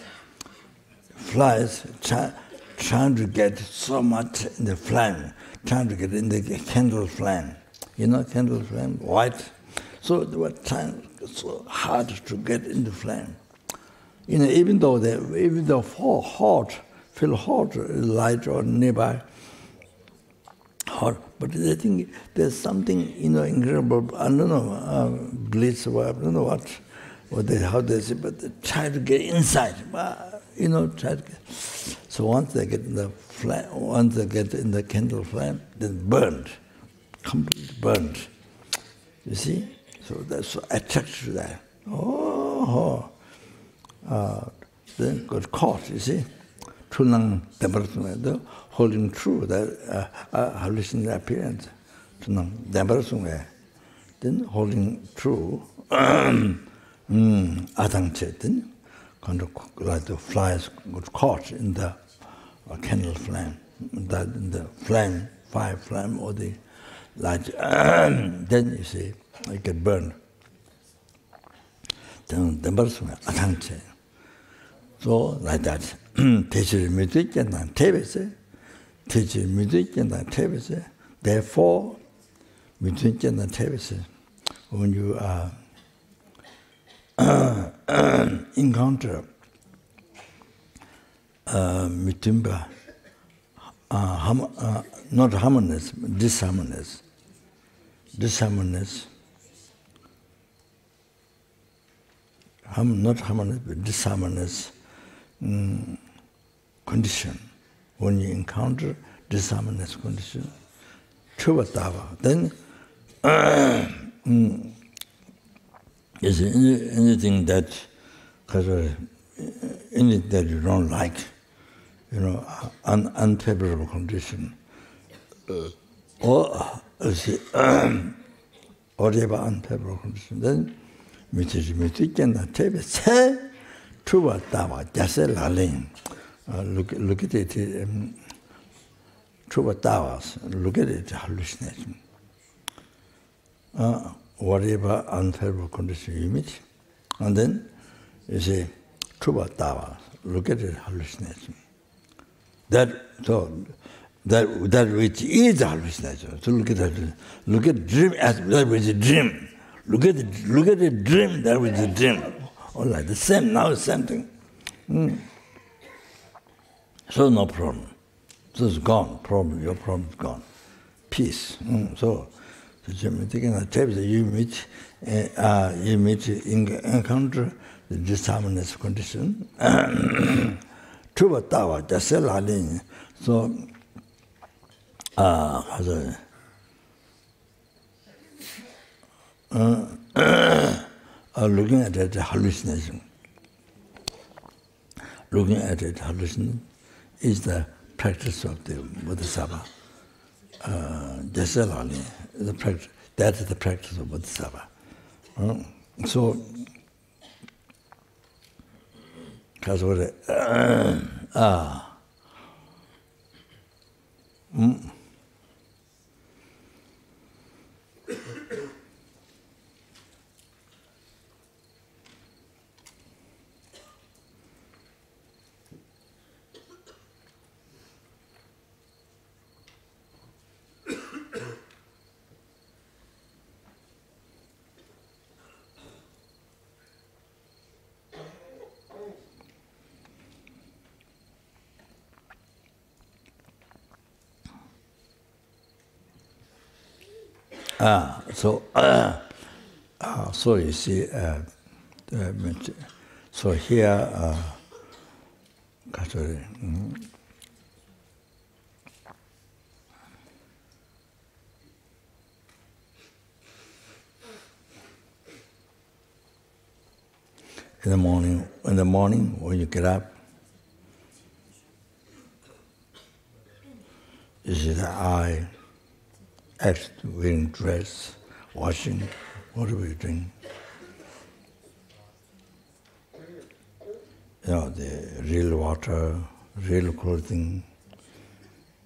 trying to get so much in the flame. Trying to get in the candle flame. Candle flame, white. So they were trying so hard to get in the flame. Even though feel hot, light or nearby, hot, but they think there's something, incredible, I don't know, bliss or I don't know how they say, but they try to get inside, try to get. So once they get in the flame, once they get in the candle flame, then burned, completely burned. You see? So that's so attracted to that. Then got caught, you see? Chunang Dembersung, holding true that hallucinating appearance. Chunang Dembersung, then holding true, Adangche, then kind of like the flies got caught in the candle flame, that in the flame, fire flame, or the light, then you see, it get burned. Then Dembersung, Adangche. So like that. Therefore, when you encounter mitimba, not harmonious, disharmonious, not harmonious, but disharmonious condition. When you encounter disharmonious condition, Chuvatava, then is anything that anything that you don't like, unfavorable condition, or whatever unfavorable condition, then look at it, look at it, hallucination. whatever unfavorable condition you meet, and then you say, Truba Tava, look at the hallucination. That which is hallucination. So look at dream as that which is dream. Look at the dream, that which is dream. All right, the same, now the same thing. So no problem. So it's gone, problem, your problem is gone. Peace. So you meet encounter the disharmonious condition. Truba Tawa, Jasel Halin. So looking at that hallucination. Looking at that hallucination is the practice of the Bodhisattva. Jasel Halin, that is the practice of Bodhisattva. So, because what so you see, so here, in the morning when you get up, you see the eye, act, wearing dress, washing, whatever you're doing. You know, the real water, real clothing,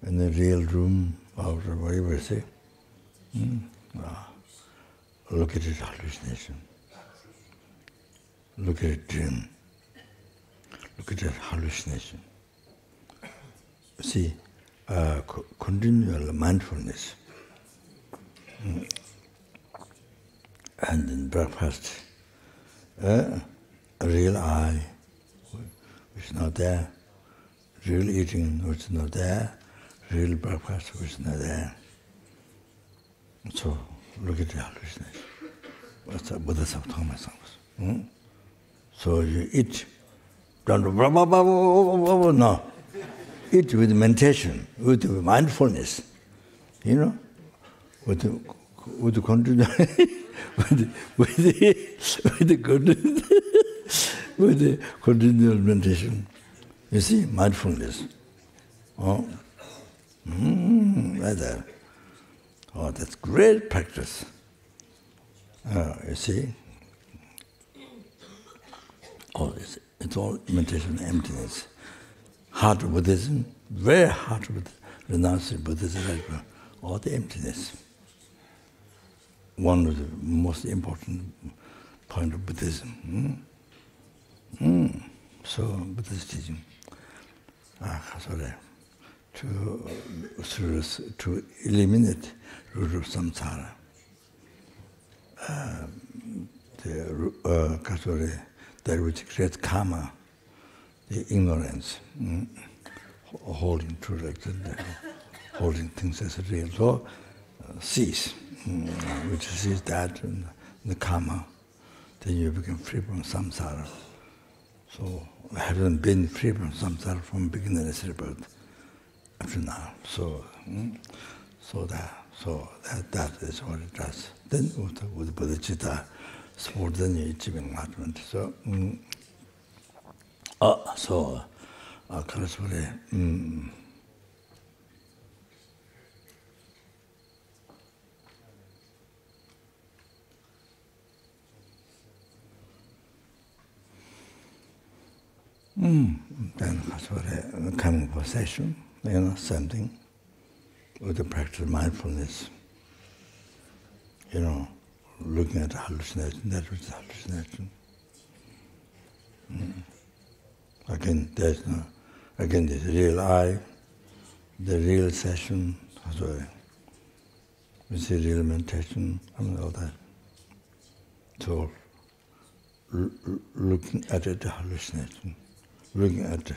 in the real room, or whatever you say. Look at it, hallucination. Look at it, dream. Look at that hallucination. See, continual mindfulness. And in breakfast, a real eye, which is not there, real eating, which is not there, real breakfast, which is not there. So, look at the hallucination. What's the Bodhisattva Thomas? So you eat, no. Eat with meditation, with mindfulness, you know, with the continual meditation. You see, mindfulness. Rather. Oh, that's great practice. You see. Oh, it's all meditation, emptiness. Heart of Buddhism, very heart of renouncing Buddhism, all the emptiness. One of the most important point of Buddhism. So Buddhist teaching, to eliminate root of samsara, that which creates karma, the ignorance, holding true like that, holding things as real. So cease, which sees that and the karma, then you become free from samsara. So I haven't been free from samsara from beginning of birth up to now. So that is what it does. Then with bodhicitta, sport then you achieve enlightenment. So then coming possession, something with the practice of mindfulness, looking at hallucination, that was hallucination. Again, there's no, again, there's real I, the real session, so we see real meditation, and all that. So, looking at it, hallucination, looking at the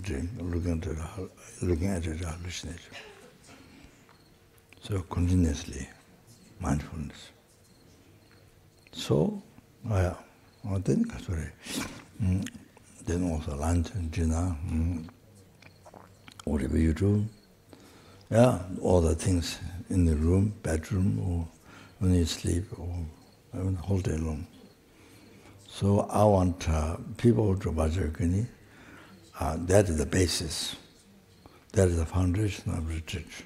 dream, looking at it, hallucination. So continuously, mindfulness. So, then also lunch and dinner, whatever you do. Yeah, all the things in the room, bedroom, or when you sleep, or the whole day long. So I want people to Vajra Yogini. That is the basis. That is the foundation of retreat.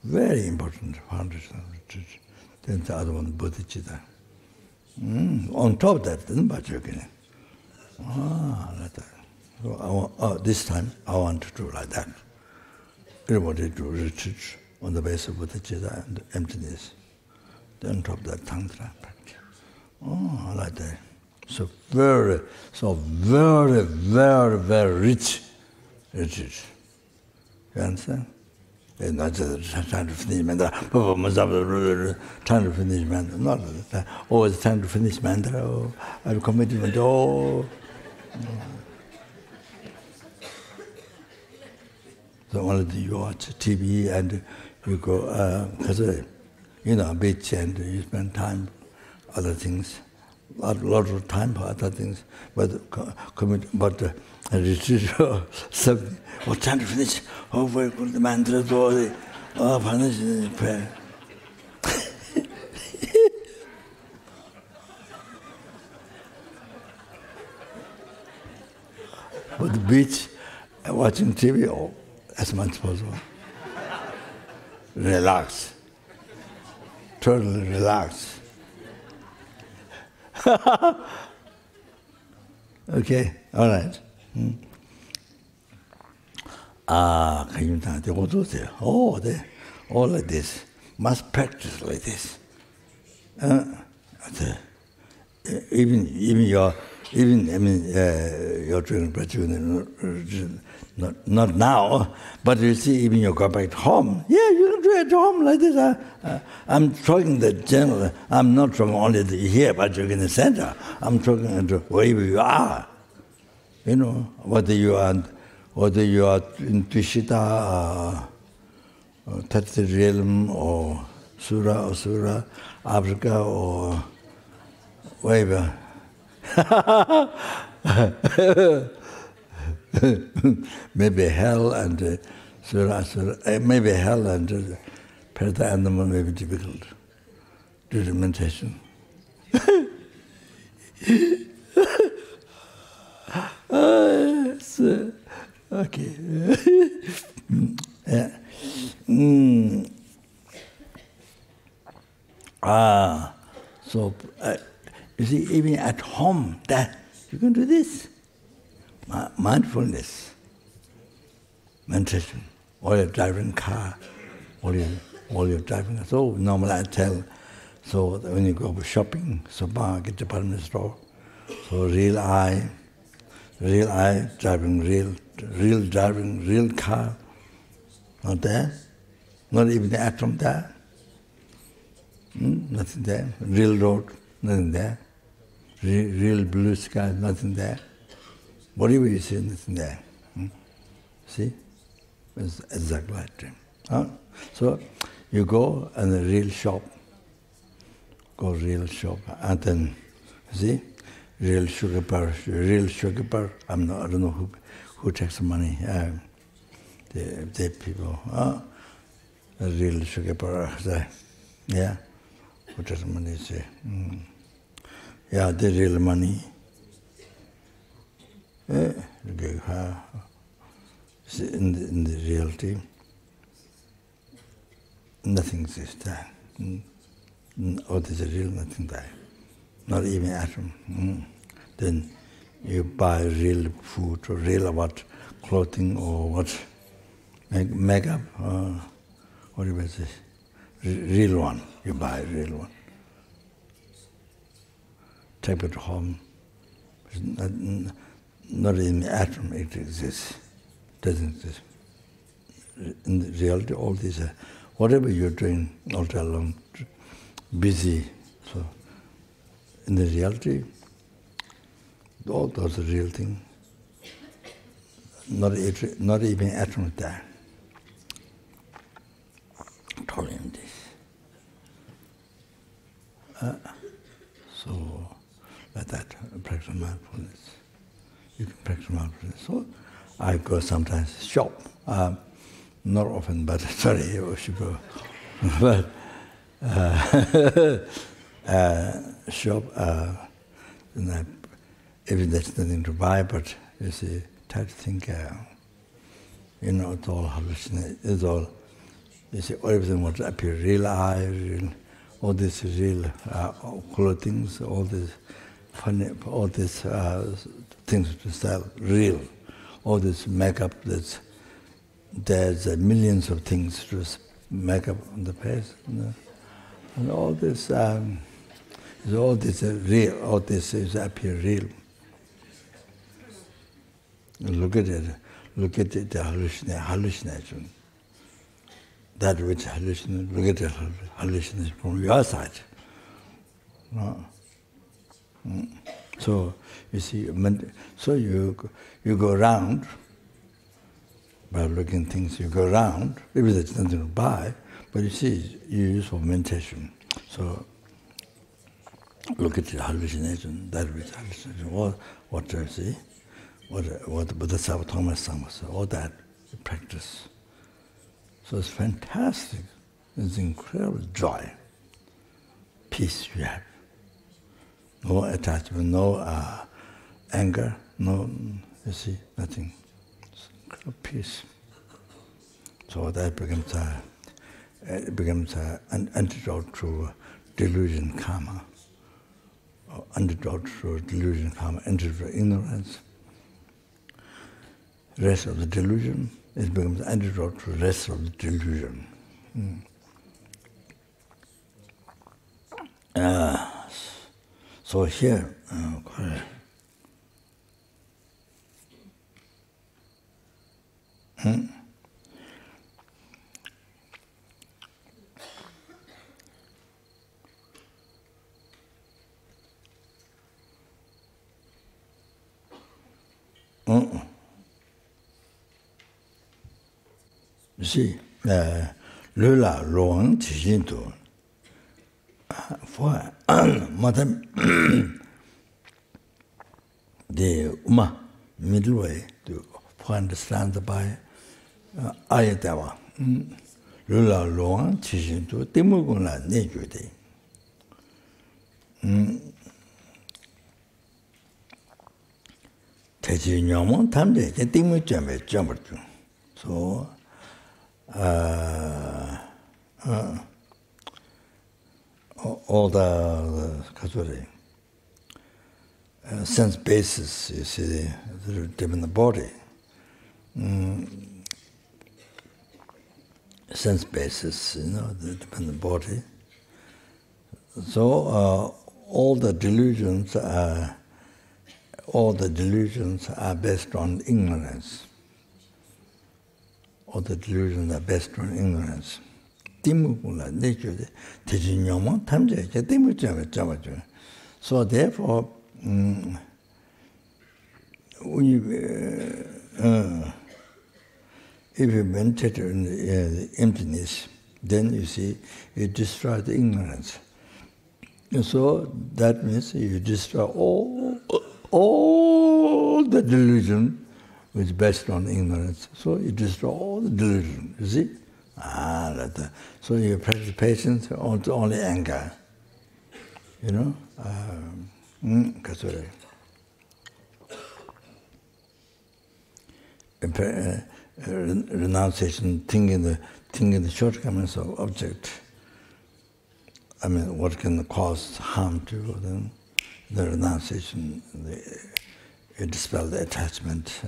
Very important foundation of retreat. Then the other one, bodhicitta. On top of that, then Vajra Yogini. Like that. So this time I want to do like that. Everybody do retreat on the basis of bodhicitta and emptiness. Then on top of that, tantra practice. Like that. So very, very rich retreat. You understand? It's not just trying to finish mantra, trying to finish mantra, not always trying to finish mantra, I've committed, So only you watch TV and you go, beach and you spend time, other things. A lot of time for other things, but retreat something. Trying to finish. Very good. The mantra, finish prayer. But the beach, watching TV, as much as possible. Relax. Totally relax. Okay, all right. They all like this. Must practice like this. Even you're doing practice, not now, but you see, even you go back home. Yeah, you can do it at home like this. I'm talking the general. I'm not talking only here, but you're in the center. I'm talking wherever you are. Whether you are in Tushita, Third Realm, or Sura, Africa, or wherever. Maybe hell and Sura, maybe hell and Paradise Animal may be difficult to do meditation. Okay. Yeah. So you see, even at home, that you can do this. Mindfulness, meditation, while you're driving car, while you're driving. So normally I tell, so when you go shopping, supermarket, department store, so real eye, driving real car, not there, not even the atom there, nothing there, real road, nothing there, real blue sky, nothing there. Whatever you see, nothing there. See? It's exactly like that. So you go and the real shop, and then, see? Real sugar bar. I don't know who takes the money. The people. The real sugar bar. Yeah. Who takes the money? Say. Yeah, the real money. In the reality, nothing exists there. What is real? Nothing there. Not even atom. Then you buy real food or real what, clothing or what, makeup, whatever it is. Real one. You buy a real one. take it home. It's not in the atom it exists, doesn't exist. In the reality, all these, whatever you're doing all day long, busy. So, in the reality, all those are real things. Not even atom there. Told him this. So, like that, practice mindfulness. You can practice mindfulness. So, I go sometimes shop. Not often, but sorry, but shop. And if there's nothing to buy, but you see, try to think. It's all hallucination. It's all. You see, everything what appear real eye, real. All this real clothing, all this funny, all these things to sell, real. All this makeup, there's millions of things to make up on the face, and all this is real. All this is appear real. Look at it. Look at the hallucination. That which hallucination. Look at the hallucination from your side. So you see, so you go around. By looking things, you go around. Maybe there's nothing to buy, but you see, you use for meditation. So look at the hallucination. That which hallucination. What do you see? What Buddha Thomas Samas, all that you practice. So it's fantastic. It's incredible joy, peace you have. No attachment, no anger, no, you see, nothing. It's incredible peace. So that becomes an antidote to delusion karma. Or antidote to delusion karma, antidote to ignorance. Rest of the delusion, it becomes antidote to the rest of the delusion. So here, you see, Lula Long Tishinto, for Madam the middle way to understand the by Ayatawa. Lula Long Tishinto, Timuguna Nejude. Taji Nyamon Tamde, Timu Jambe Jambertu. So, all the sense bases, you see, that are in the body. Sense bases, that are in the body. So all the delusions are based on ignorance. All the delusions are based on ignorance. So therefore, if you meditate in the emptiness, then you see, you destroy the ignorance. And so that means you destroy all the delusion which is based on ignorance. So you destroy all the delusion, you see? So you practice patience only anger. Renunciation, thinking the shortcomings of object. I mean, what can cause harm to them? The renunciation, you dispel the attachment.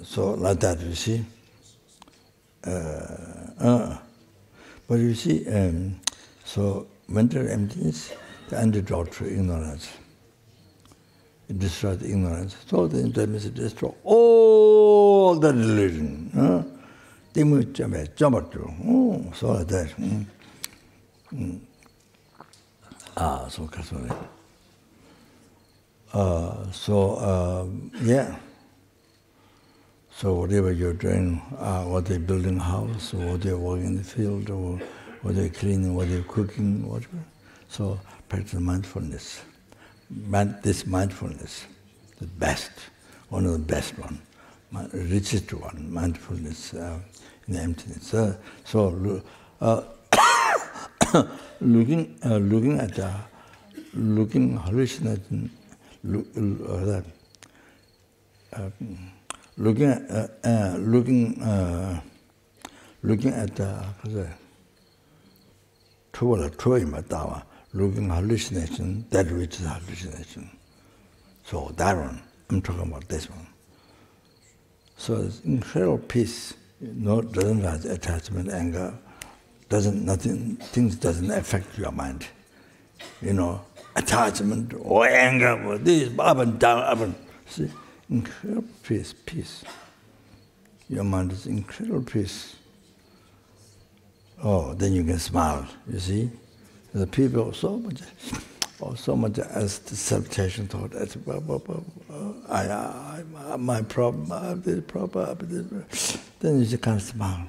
So like that, you see. But you see, so mental emptiness, the antidote to ignorance. It destroys ignorance. So then that means it destroys all the religion. So that. So yeah. So whatever you're doing, whether you're building a house, or whether you're working in the field, or whether you're cleaning, whether you're cooking, whatever. So practice mindfulness. This mindfulness, the best, one of the best one, richest one, mindfulness in the emptiness. Looking hallucinating, looking at looking hallucination, that which is hallucination. So that one, I'm talking about this one. So it's incredible peace. Doesn't have attachment, anger, things doesn't affect your mind. Attachment or anger or this, up and down, up and see, incredible peace. Your mind is incredible peace. Oh, then you can smile, you see? The people so much as the self-tension thought, my problem, I have this problem, I have this. Then you just can't smile.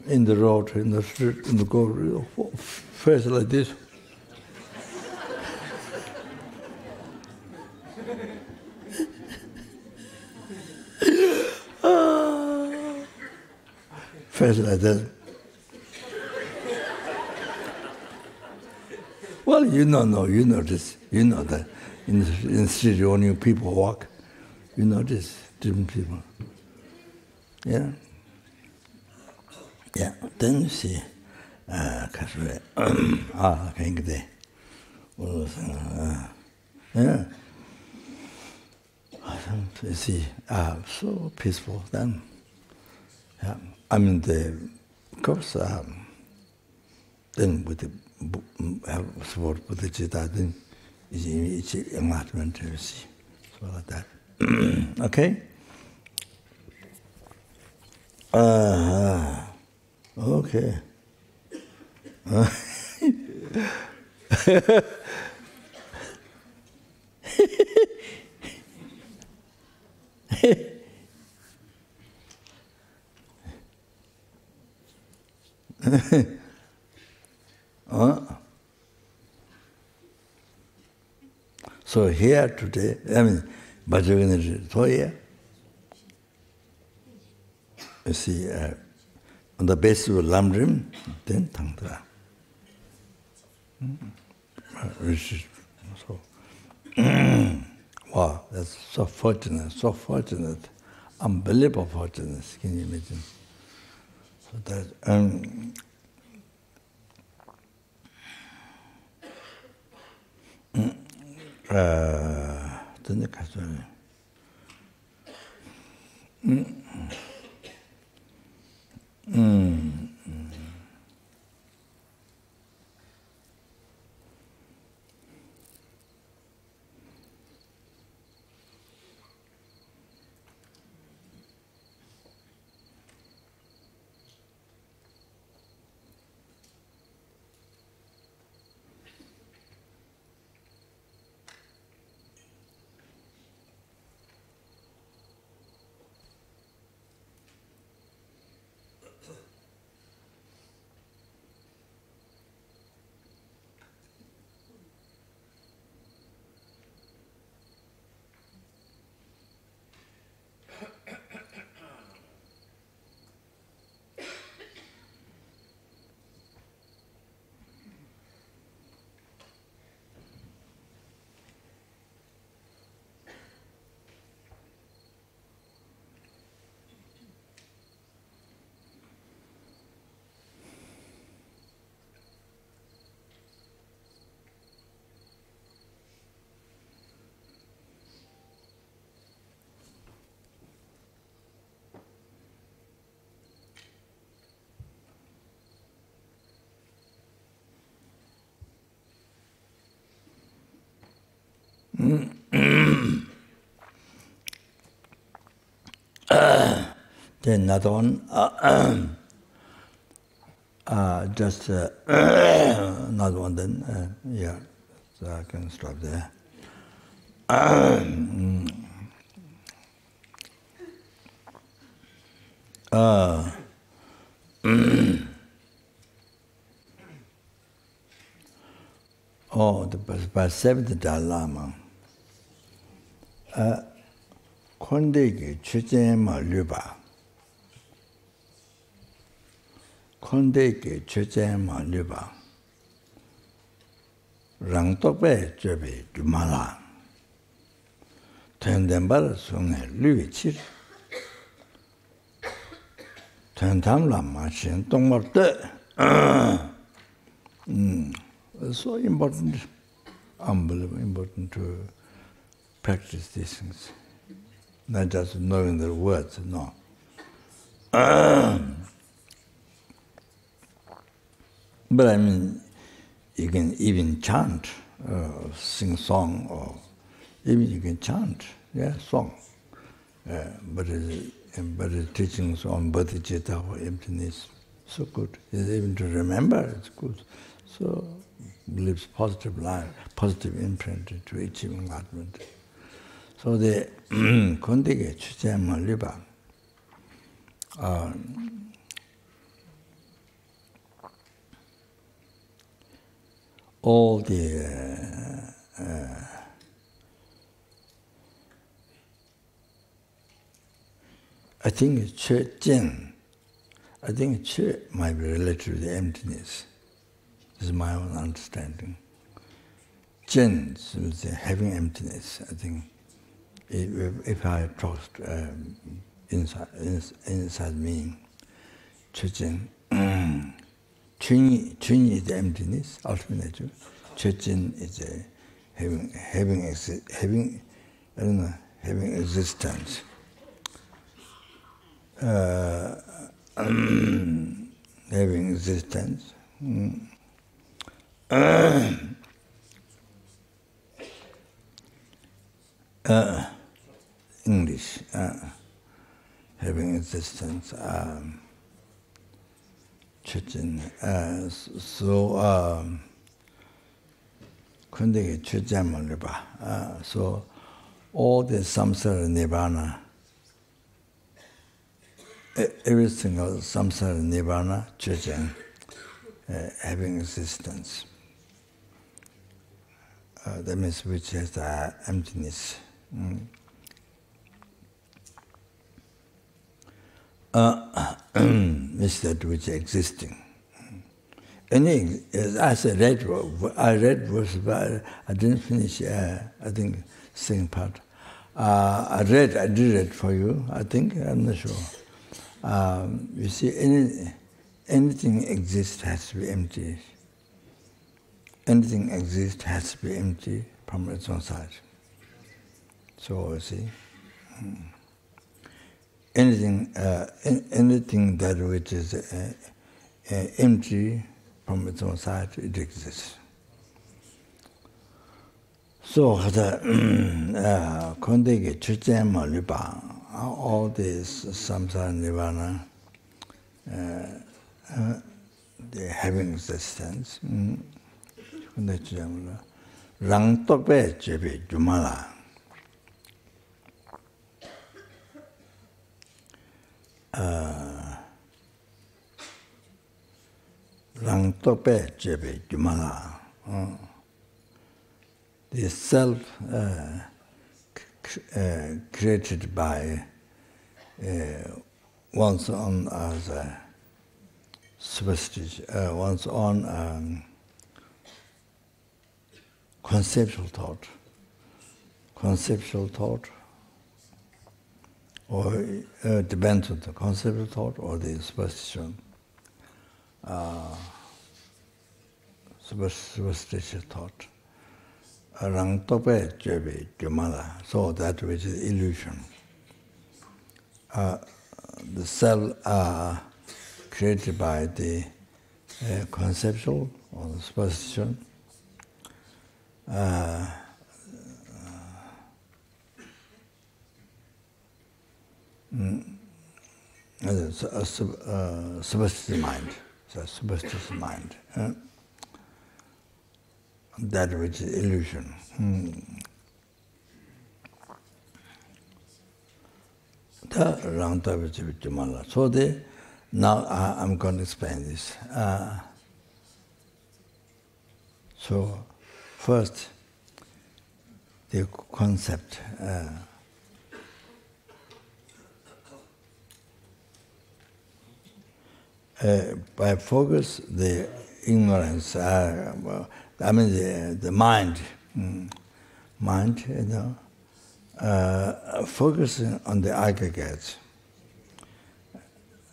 In the road, in the street, in the go, face like this. Face like that. Well, you know this. You know that in the street when people walk, you notice different people. Yeah. Yeah. Then you see, yeah. You see, so peaceful then. Yeah. I mean, of course, then with the support with the Chitta, then it's enlightenment, you see. So like that. Okay? Okay. So here today, I mean, Vajra, so here, you see, on the basis of Lamrim, then Tantra. So, wow, that's so fortunate, unbelievable fortunate, can you imagine? So that, Then another one, just another one then, yeah, so I can stop there. By seventh Dalai Lama, Kondegi Chujema Luba. Kondegi Chujema Luba. Rangtokbe Jobi Dumala. Tendembar Sunge Luichir. Tendamla Machin Tongmarte. It's so important, unbelievably important to practice these things. Not just knowing the words, no. But I mean, you can even chant, sing song, or even you can chant, yeah, song. But the teachings on bodhicitta or emptiness, so good. Even to remember, it's good. So leaves positive life, positive imprint to achieving enlightenment. So the Kondege Chujema Liba, all the I think Jin, I think Che might be related to the emptiness. This is my own understanding. Jin is having emptiness, I think. If I trust inside me, Chujin, Chunyi is the emptiness, ultimately. Chujin is having existence. Having existence. English, having existence, Chujin. So, Kundegi Chujama Liba. So, all the samsara nibbana, every single samsara nibbana, Chujin, having existence. That means which has the emptiness. Is that which is existing. As I read verse, but I didn't finish. I think second part. I did read for you. I think I'm not sure. You see, anything exists has to be empty. Anything exists has to be empty from its own side. So you see, anything that which is empty from its own side, it exists. So the Kondege Chujema Liba, all this samsara nirvana, they having existence. Rangtokbe Jebi Jumala. Rangtokbe Jebi Jumala. The self created by one's own as a superstition, one's own conceptual thought, or depends on the conceptual thought or the superstition, superstitious thought. Rangtokbe Jebi Jumala, so that which is illusion. The self are created by the conceptual or the superstition. superstitious mind. So superstitious mind. That which is illusion. So now I'm going to explain this. So first, the concept. By focus, the ignorance, I mean the mind, focusing on the aggregates,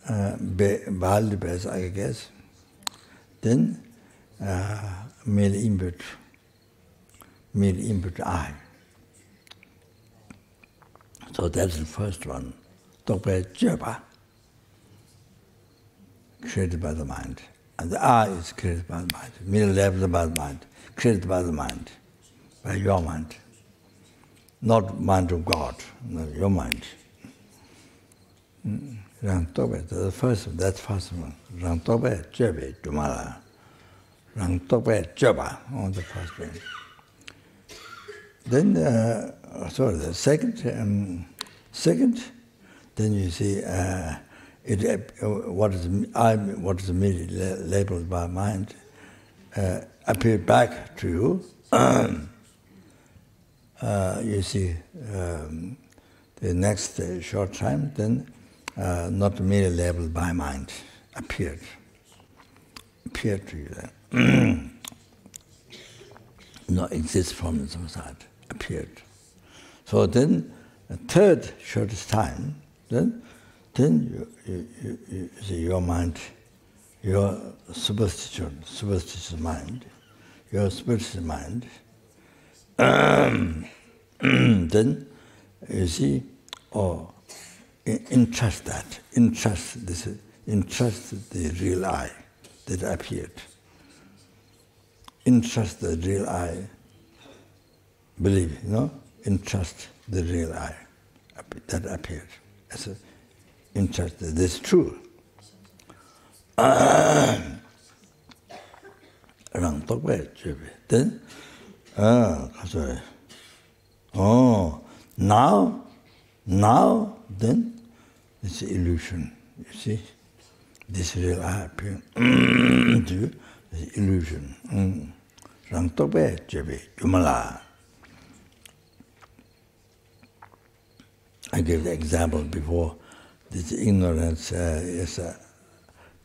value-based aggregates, then merely input I. So that's the first one. Created by the mind. And the I is created by the mind. Merely leveled by the mind. Created by the mind. By your mind. Not mind of God, not your mind. The first, that's first one. Rangtobe Jebe Dumala. Rangtobe Jeba on the first one. Then, the second, then you see what is immediately labeled by mind appear back to you. You see the next short time, then not merely labeled by mind, appeared to you then. Not exist from the side, appeared. So then, the third shortest time, then you see your mind, your superstitious mind, then you see, entrust the real I that appeared. Entrust the real I, believe, entrust the real I that appeared. As a entrust that this is true. Then, now, then, it's illusion. You see, this real I appear to you, it's illusion. I gave the example before. This ignorance is a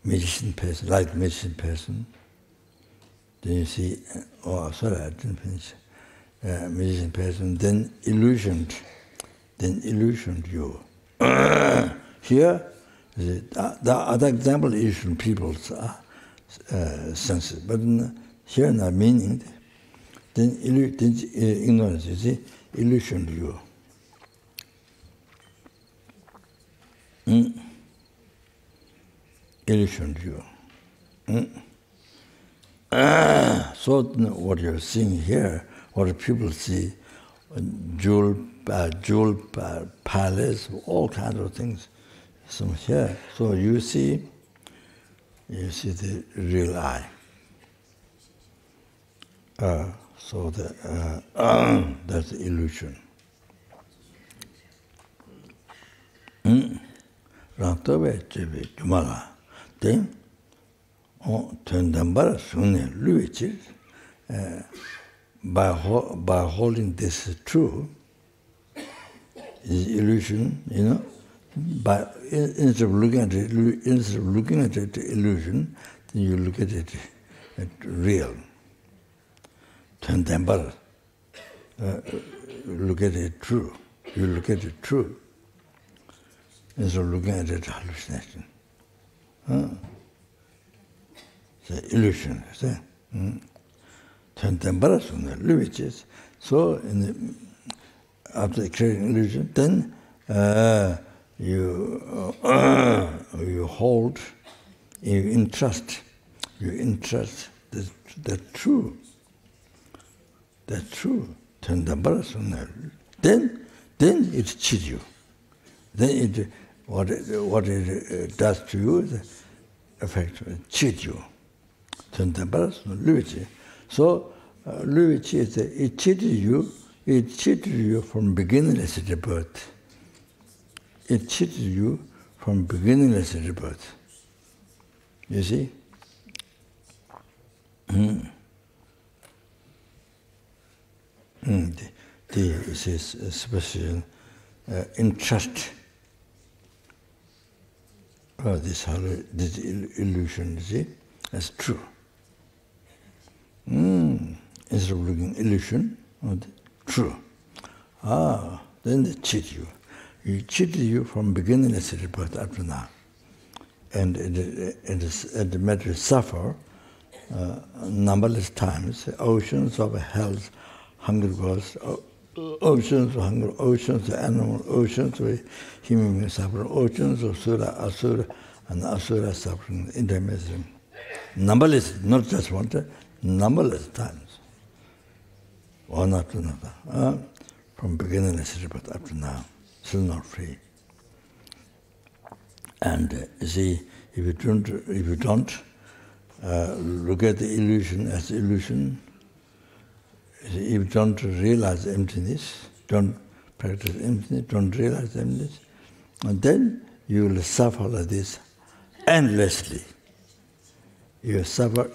magician person, like magician person. Then you see, sorry, I didn't finish. Magician person, then illusioned you. Here, the other example is from people's senses, but here in the meaning, then ignorance, you see, illusioned you. Illusioned you. So what you're seeing here, what people see, jewel palace, all kinds of things. So here, so you see the real I. So that's the illusion. Then, by holding this true, is illusion, but instead of looking at it, illusion, then you look at it real. Look at it true. You look at it true. Instead of looking at it hallucination. It's an illusion, see? So after creating illusion, then you hold, you entrust the true. That's true. Then it cheats you. then what it does to you is affect cheat you. So it cheated you from beginningless rebirth. It cheated you from beginningless rebirth. You see? This is a special interest. This illusion, you see, that's true. Instead of looking illusion, true. Then they cheat you. He cheated you from beginningless rebirth up to now. And it made you suffer numberless times, oceans of health, hunger ghosts, oceans of hunger, oceans of animal, oceans of human being suffering, oceans of sura, asura, and asura suffering, intermediate. Numberless, not just one time, numberless times. One after another. From beginningless rebirth up to now. Still not free. And you see, if you don't look at the illusion as illusion, if you don't realize emptiness, don't practice emptiness, don't realize emptiness, and then you will suffer like this endlessly. You will suffer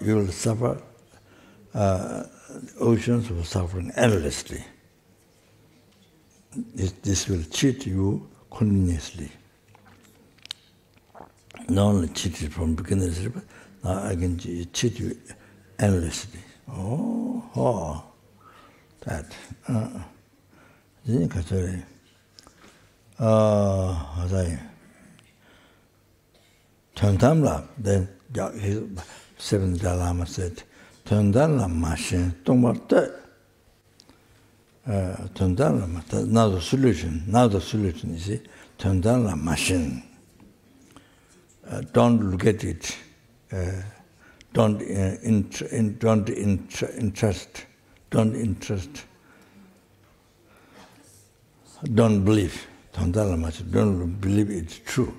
oceans of suffering endlessly. This will cheat you continuously. Not only cheat you from beginning, now I can cheat you endlessly. That. Then seventh Dalai Lama said, now the solution, you see, machine. Don't look at it. Don't interest. Don't believe. Don't believe it's true.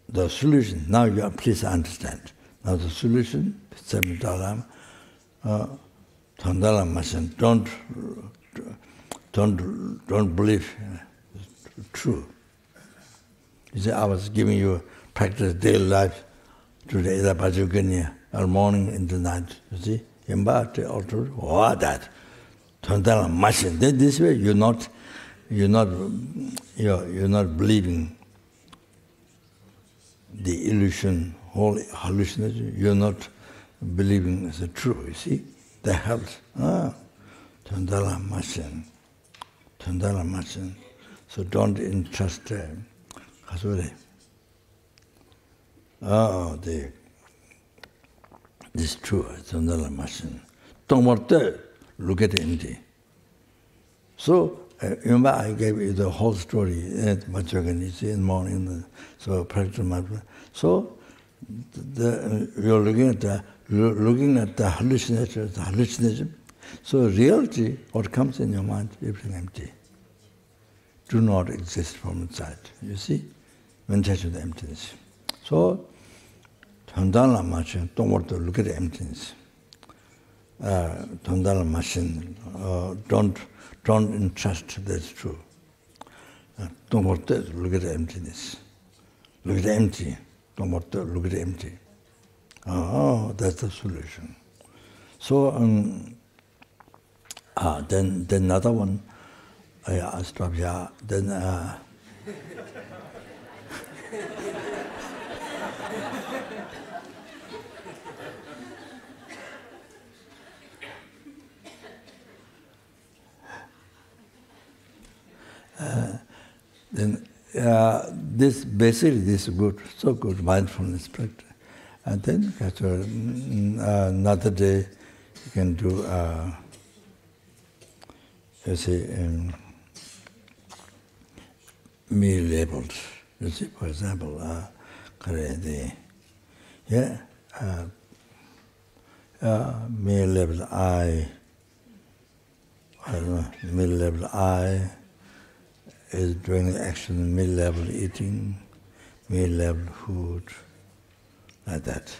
The solution, now you please understand. Now the solution, seventh Dalai Lama, don't believe it's true. You see, I was giving you practice daily life today, the Yogini, all morning into night. You see, what that? Then this way you're not believing the illusion, whole hallucination. You're not believing as true. You see, that helps. So don't entrust. This is true. Don't want to look at empty. So remember, I gave you the whole story at Vajra in the morning. So practice mindfulness. So you're looking at the hallucination. So reality, what comes in your mind, everything empty. Do not exist from inside. You see, meditation of emptiness. So, don't want to look at emptiness. Don't entrust that's true. Don't want to look at emptiness. Look at empty. Don't want to look at empty. That's the solution. So, then another one, I stop here. Then this is good, so good mindfulness practice. And then another day you can do you see meal labels. You see, for example, meal label I don't know, meal label I, is doing the action, mid-level eating, mid-level food, like that.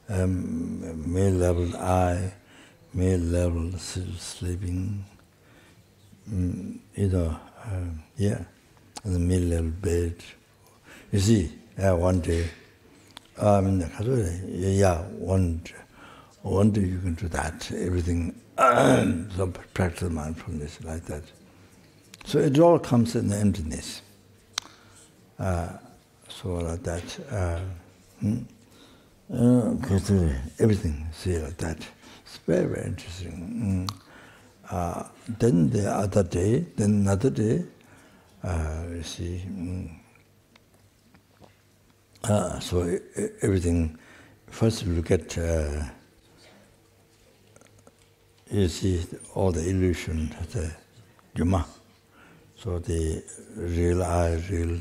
Mid-level eye, mid-level sleeping, yeah, and the mid-level bed. You see, one day, one day you can do that, everything, so practice mindfulness like that. So it all comes in the emptiness. So like that, everything, see like that. It's very, very interesting. Then the other day, then another day, you see, so everything, first you look at, you see all the illusion, the Yuma. So the real eye, real,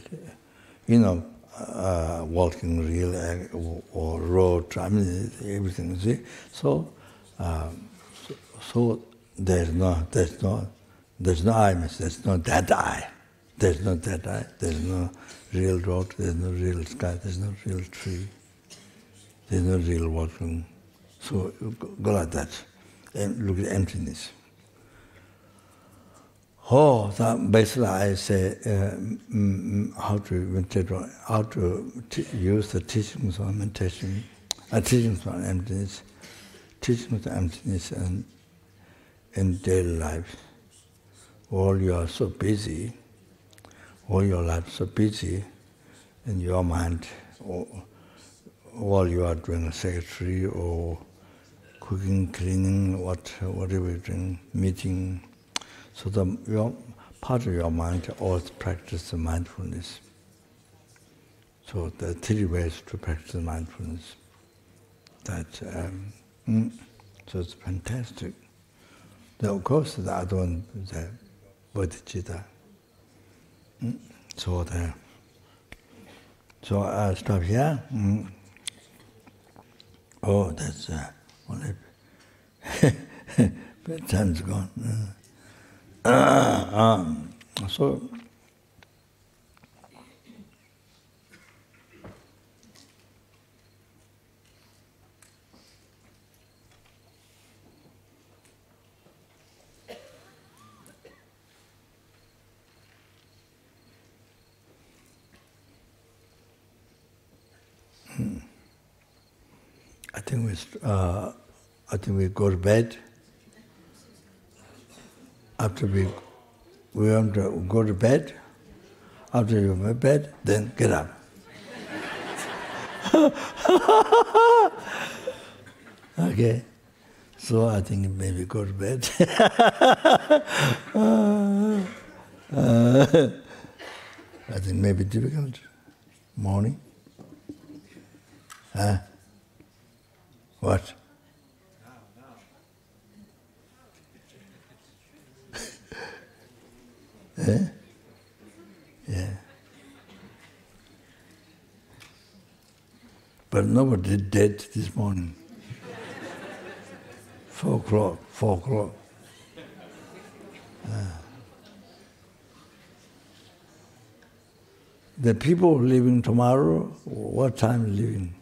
walking real or road, I mean, everything, see? So, so there's no I, there's no that I. There's no that I, there's no real road, there's no real sky, there's no real tree, there's no real walking. So go like that and look at emptiness. Oh, that basically I say how to meditate, how to use the teachings on meditation, teachings on emptiness, teachings on emptiness and in daily life. All you are so busy, all your life so busy in your mind, all you are doing secretary or cooking, cleaning, whatever you're doing, meeting. So your part of your mind always practice the mindfulness. So there are 3 ways to practice mindfulness. That so it's fantastic. Then of course the other one is the bodhicitta. So I stop here. Oh, that's only time's gone. So I think we go to bed. After we want to go to bed. After you go to bed, then get up. Okay, so I think maybe go to bed. I think maybe difficult. Morning. What? Yeah. But nobody dead this morning. 4 o'clock. The people living tomorrow, what time living?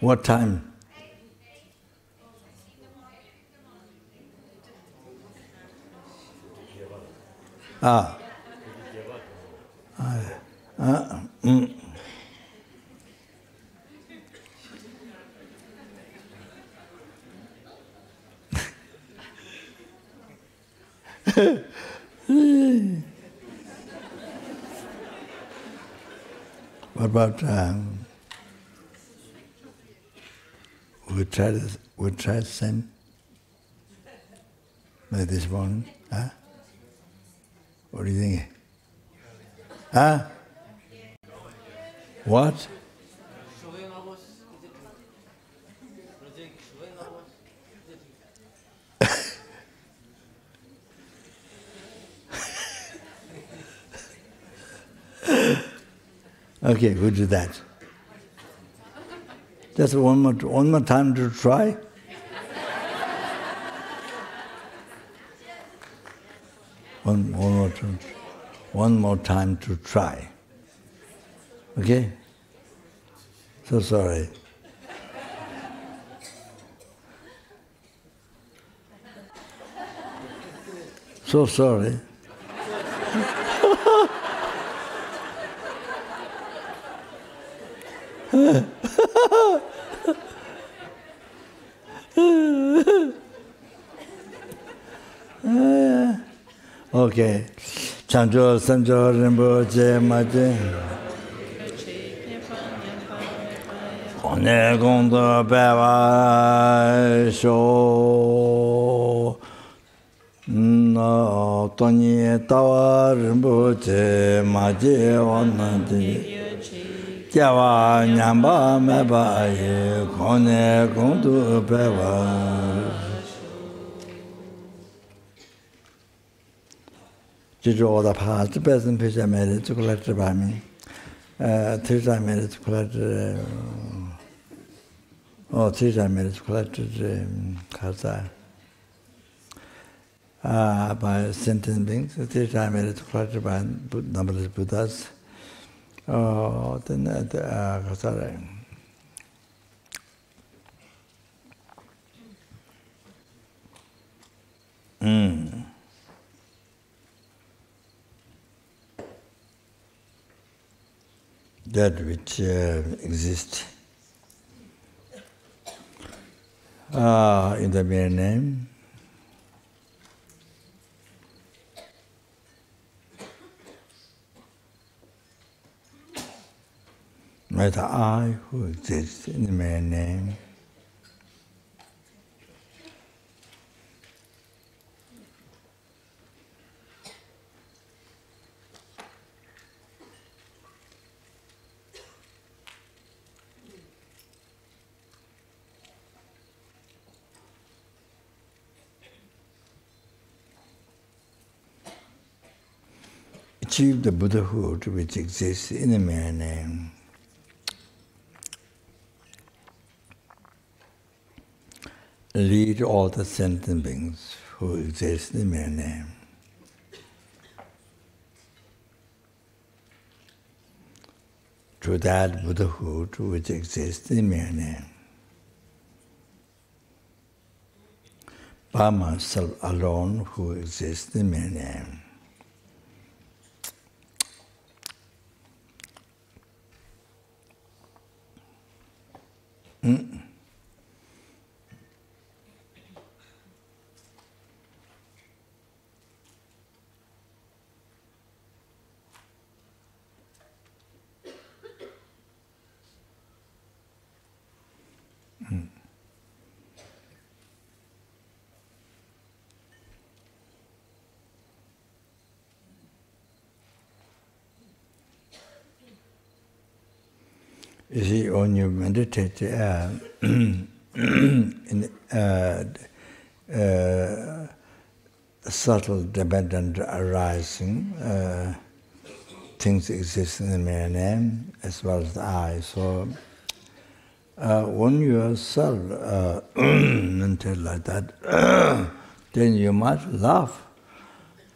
What time? What about we try same like this morning? What do you think? What? Okay, we'll do that. Just one more time to try. One more time to try. Okay? So sorry. So sorry. Okay. Chanjo sanjo rinpoche maje. One gondo bewa sho. No toni tawa rinpoche maje onandi. Kyawa nyamba meba ye kone gondo bewa. Jiru the past, the person pitcher made it to collect the bami. 3 times made it to collect or 3 times made it to collect the Kazai. By sentient beings, 3 times made it to collect by numberless Buddhas. Then Kazai. That which exists in the mere name, matter I who exists in the mere name, achieve the Buddhahood which exists in the mere name. Lead all the sentient beings who exist in the mere name. To that Buddhahood which exists in the mere name. By myself alone who exists in the mere name. You see, when you meditate, in subtle dependent arising, things exist in the mere name as well as the I. So, when you yourself mental like that, then you might laugh,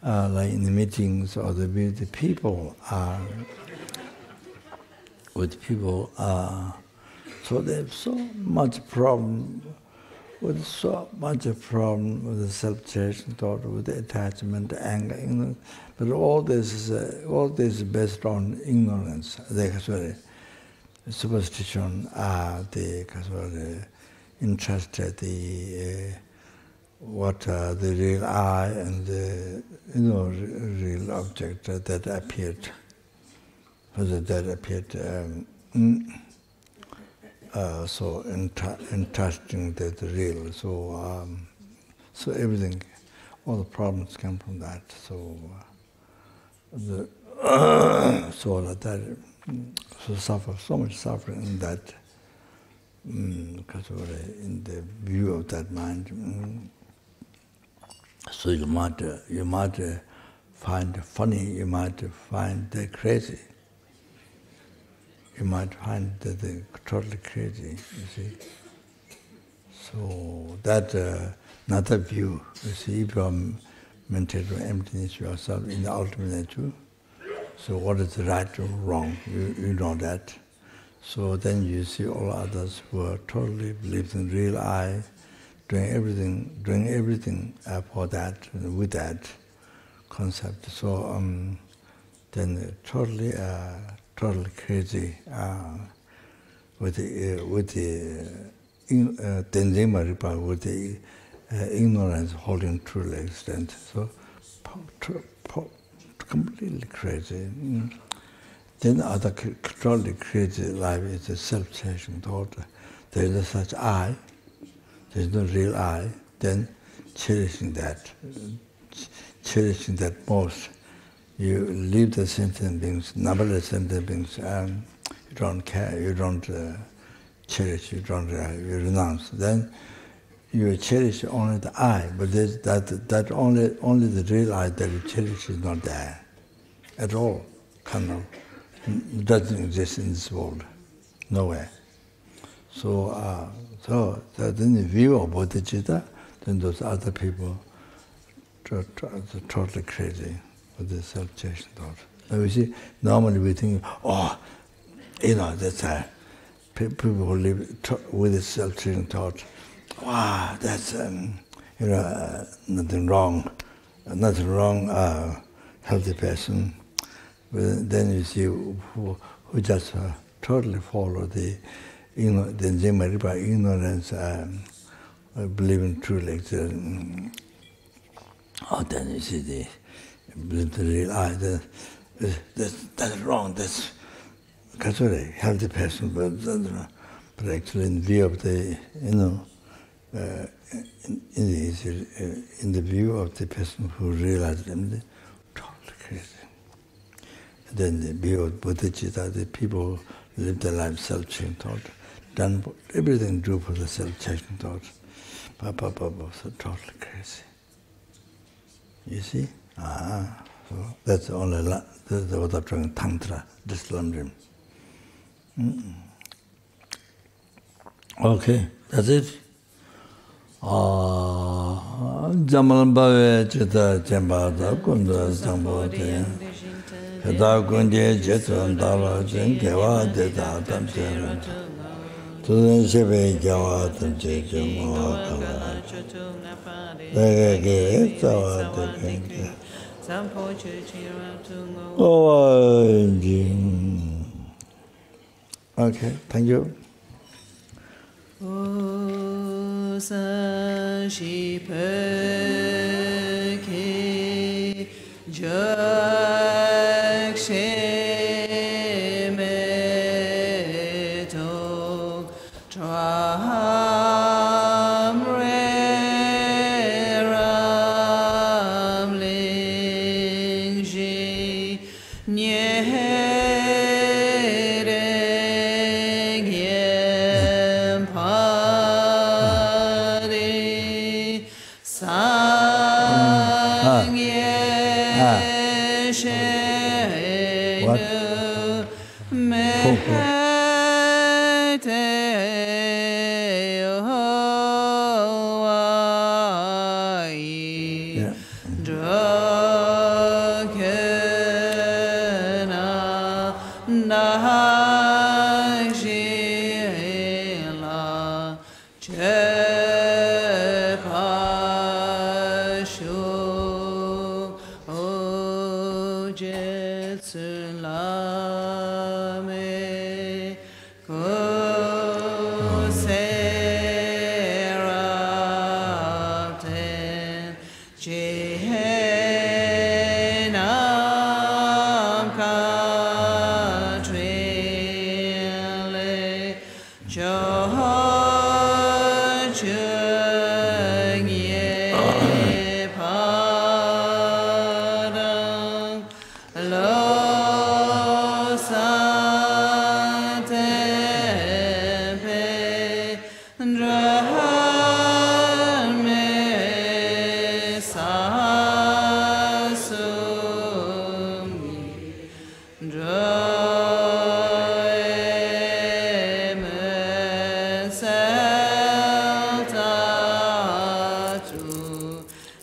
like in the meetings or the people are. With people, so they have so much problem with the self-creation thought, with the attachment, anger, ignorance. But all this is based on ignorance. The superstition, the interested, the real I and the real object that appeared. That appeared so interesting, that real. So everything, all the problems come from that. So suffer so much suffering in that, because in the view of that mind. So you might find funny, you might find crazy. You might find that they're totally crazy, you see. So that another view, you see, from meditate on emptiness yourself in the ultimate nature. So what is right or wrong? You know that. So then you see all others who are totally believe in real I, doing everything for that, with that concept. So then totally crazy with the Tenzin Maripa, with the ignorance holding true extent. So completely crazy. Then other totally crazy life is a self-chasing thought. There is no such I, there is no real I. Then cherishing that most. You leave the sentient beings, numberless sentient beings, and you don't care, you don't cherish, you renounce. Then you cherish only the I, but that only the real I that you cherish is not there at all. Cannot, doesn't exist in this world, nowhere. So, then the view of bodhicitta, then those other people are totally crazy with the self-chasing thought. And we see, normally we think, that's people who live with the self-chasing thought. Wow, that's nothing wrong, healthy person. But then you see who just totally follow the ignorance, believing truly. Then you see the real I. That's wrong. That's a healthy person, but actually in view of the in the view of the person who realized them, they're totally crazy. And then the view of bodhicitta, the people who live their life self-chasing thought, done everything do for the self-chasing thought. So totally crazy. You see? So that's only that's what I'm trying tantra, this lamrim. Okay, that's it. Jamalambave Chita Chembada Kunda Sambote Heda Kunje Jetsun Dala Jenkewa Deta Tamchen Tudun Shebe Jawa Tamche Jumwa Kala Dege Tawa Dege Okay, thank you. Sa shi pe ki jak she me to tram re ram ling ji nye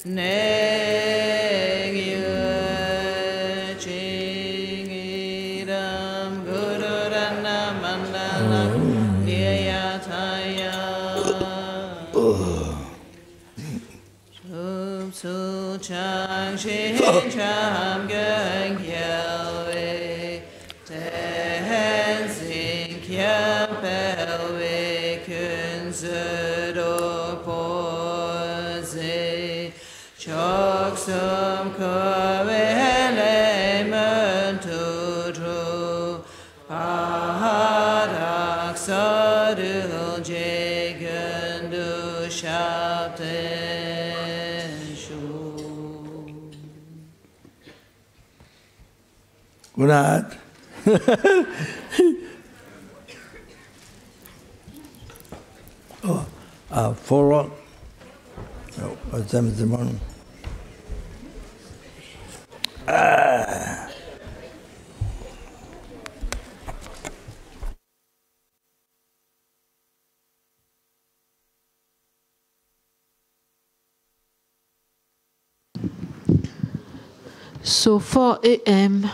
ne chang shin cham gang yawe ten sing kya pelwe kun zero pose chok sum kawe le men tu tru parak sarul je gundu shapten shu. Good night. Follow. What time is the morning? So 4 a.m.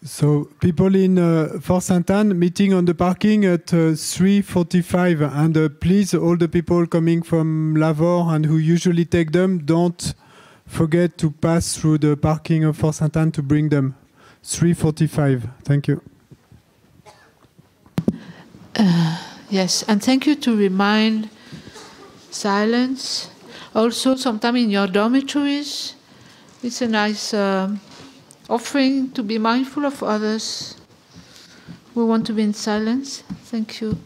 So people in Fort Sainte-Anne meeting on the parking at 3:45, and please, all the people coming from Lavore and who usually take them, don't forget to pass through the parking of Fort Sainte-Anne to bring them. 3:45. Thank you. Yes, and thank you to remind silence. Also, sometime in your dormitories, it's a nice offering to be mindful of others. We want to be in silence. Thank you.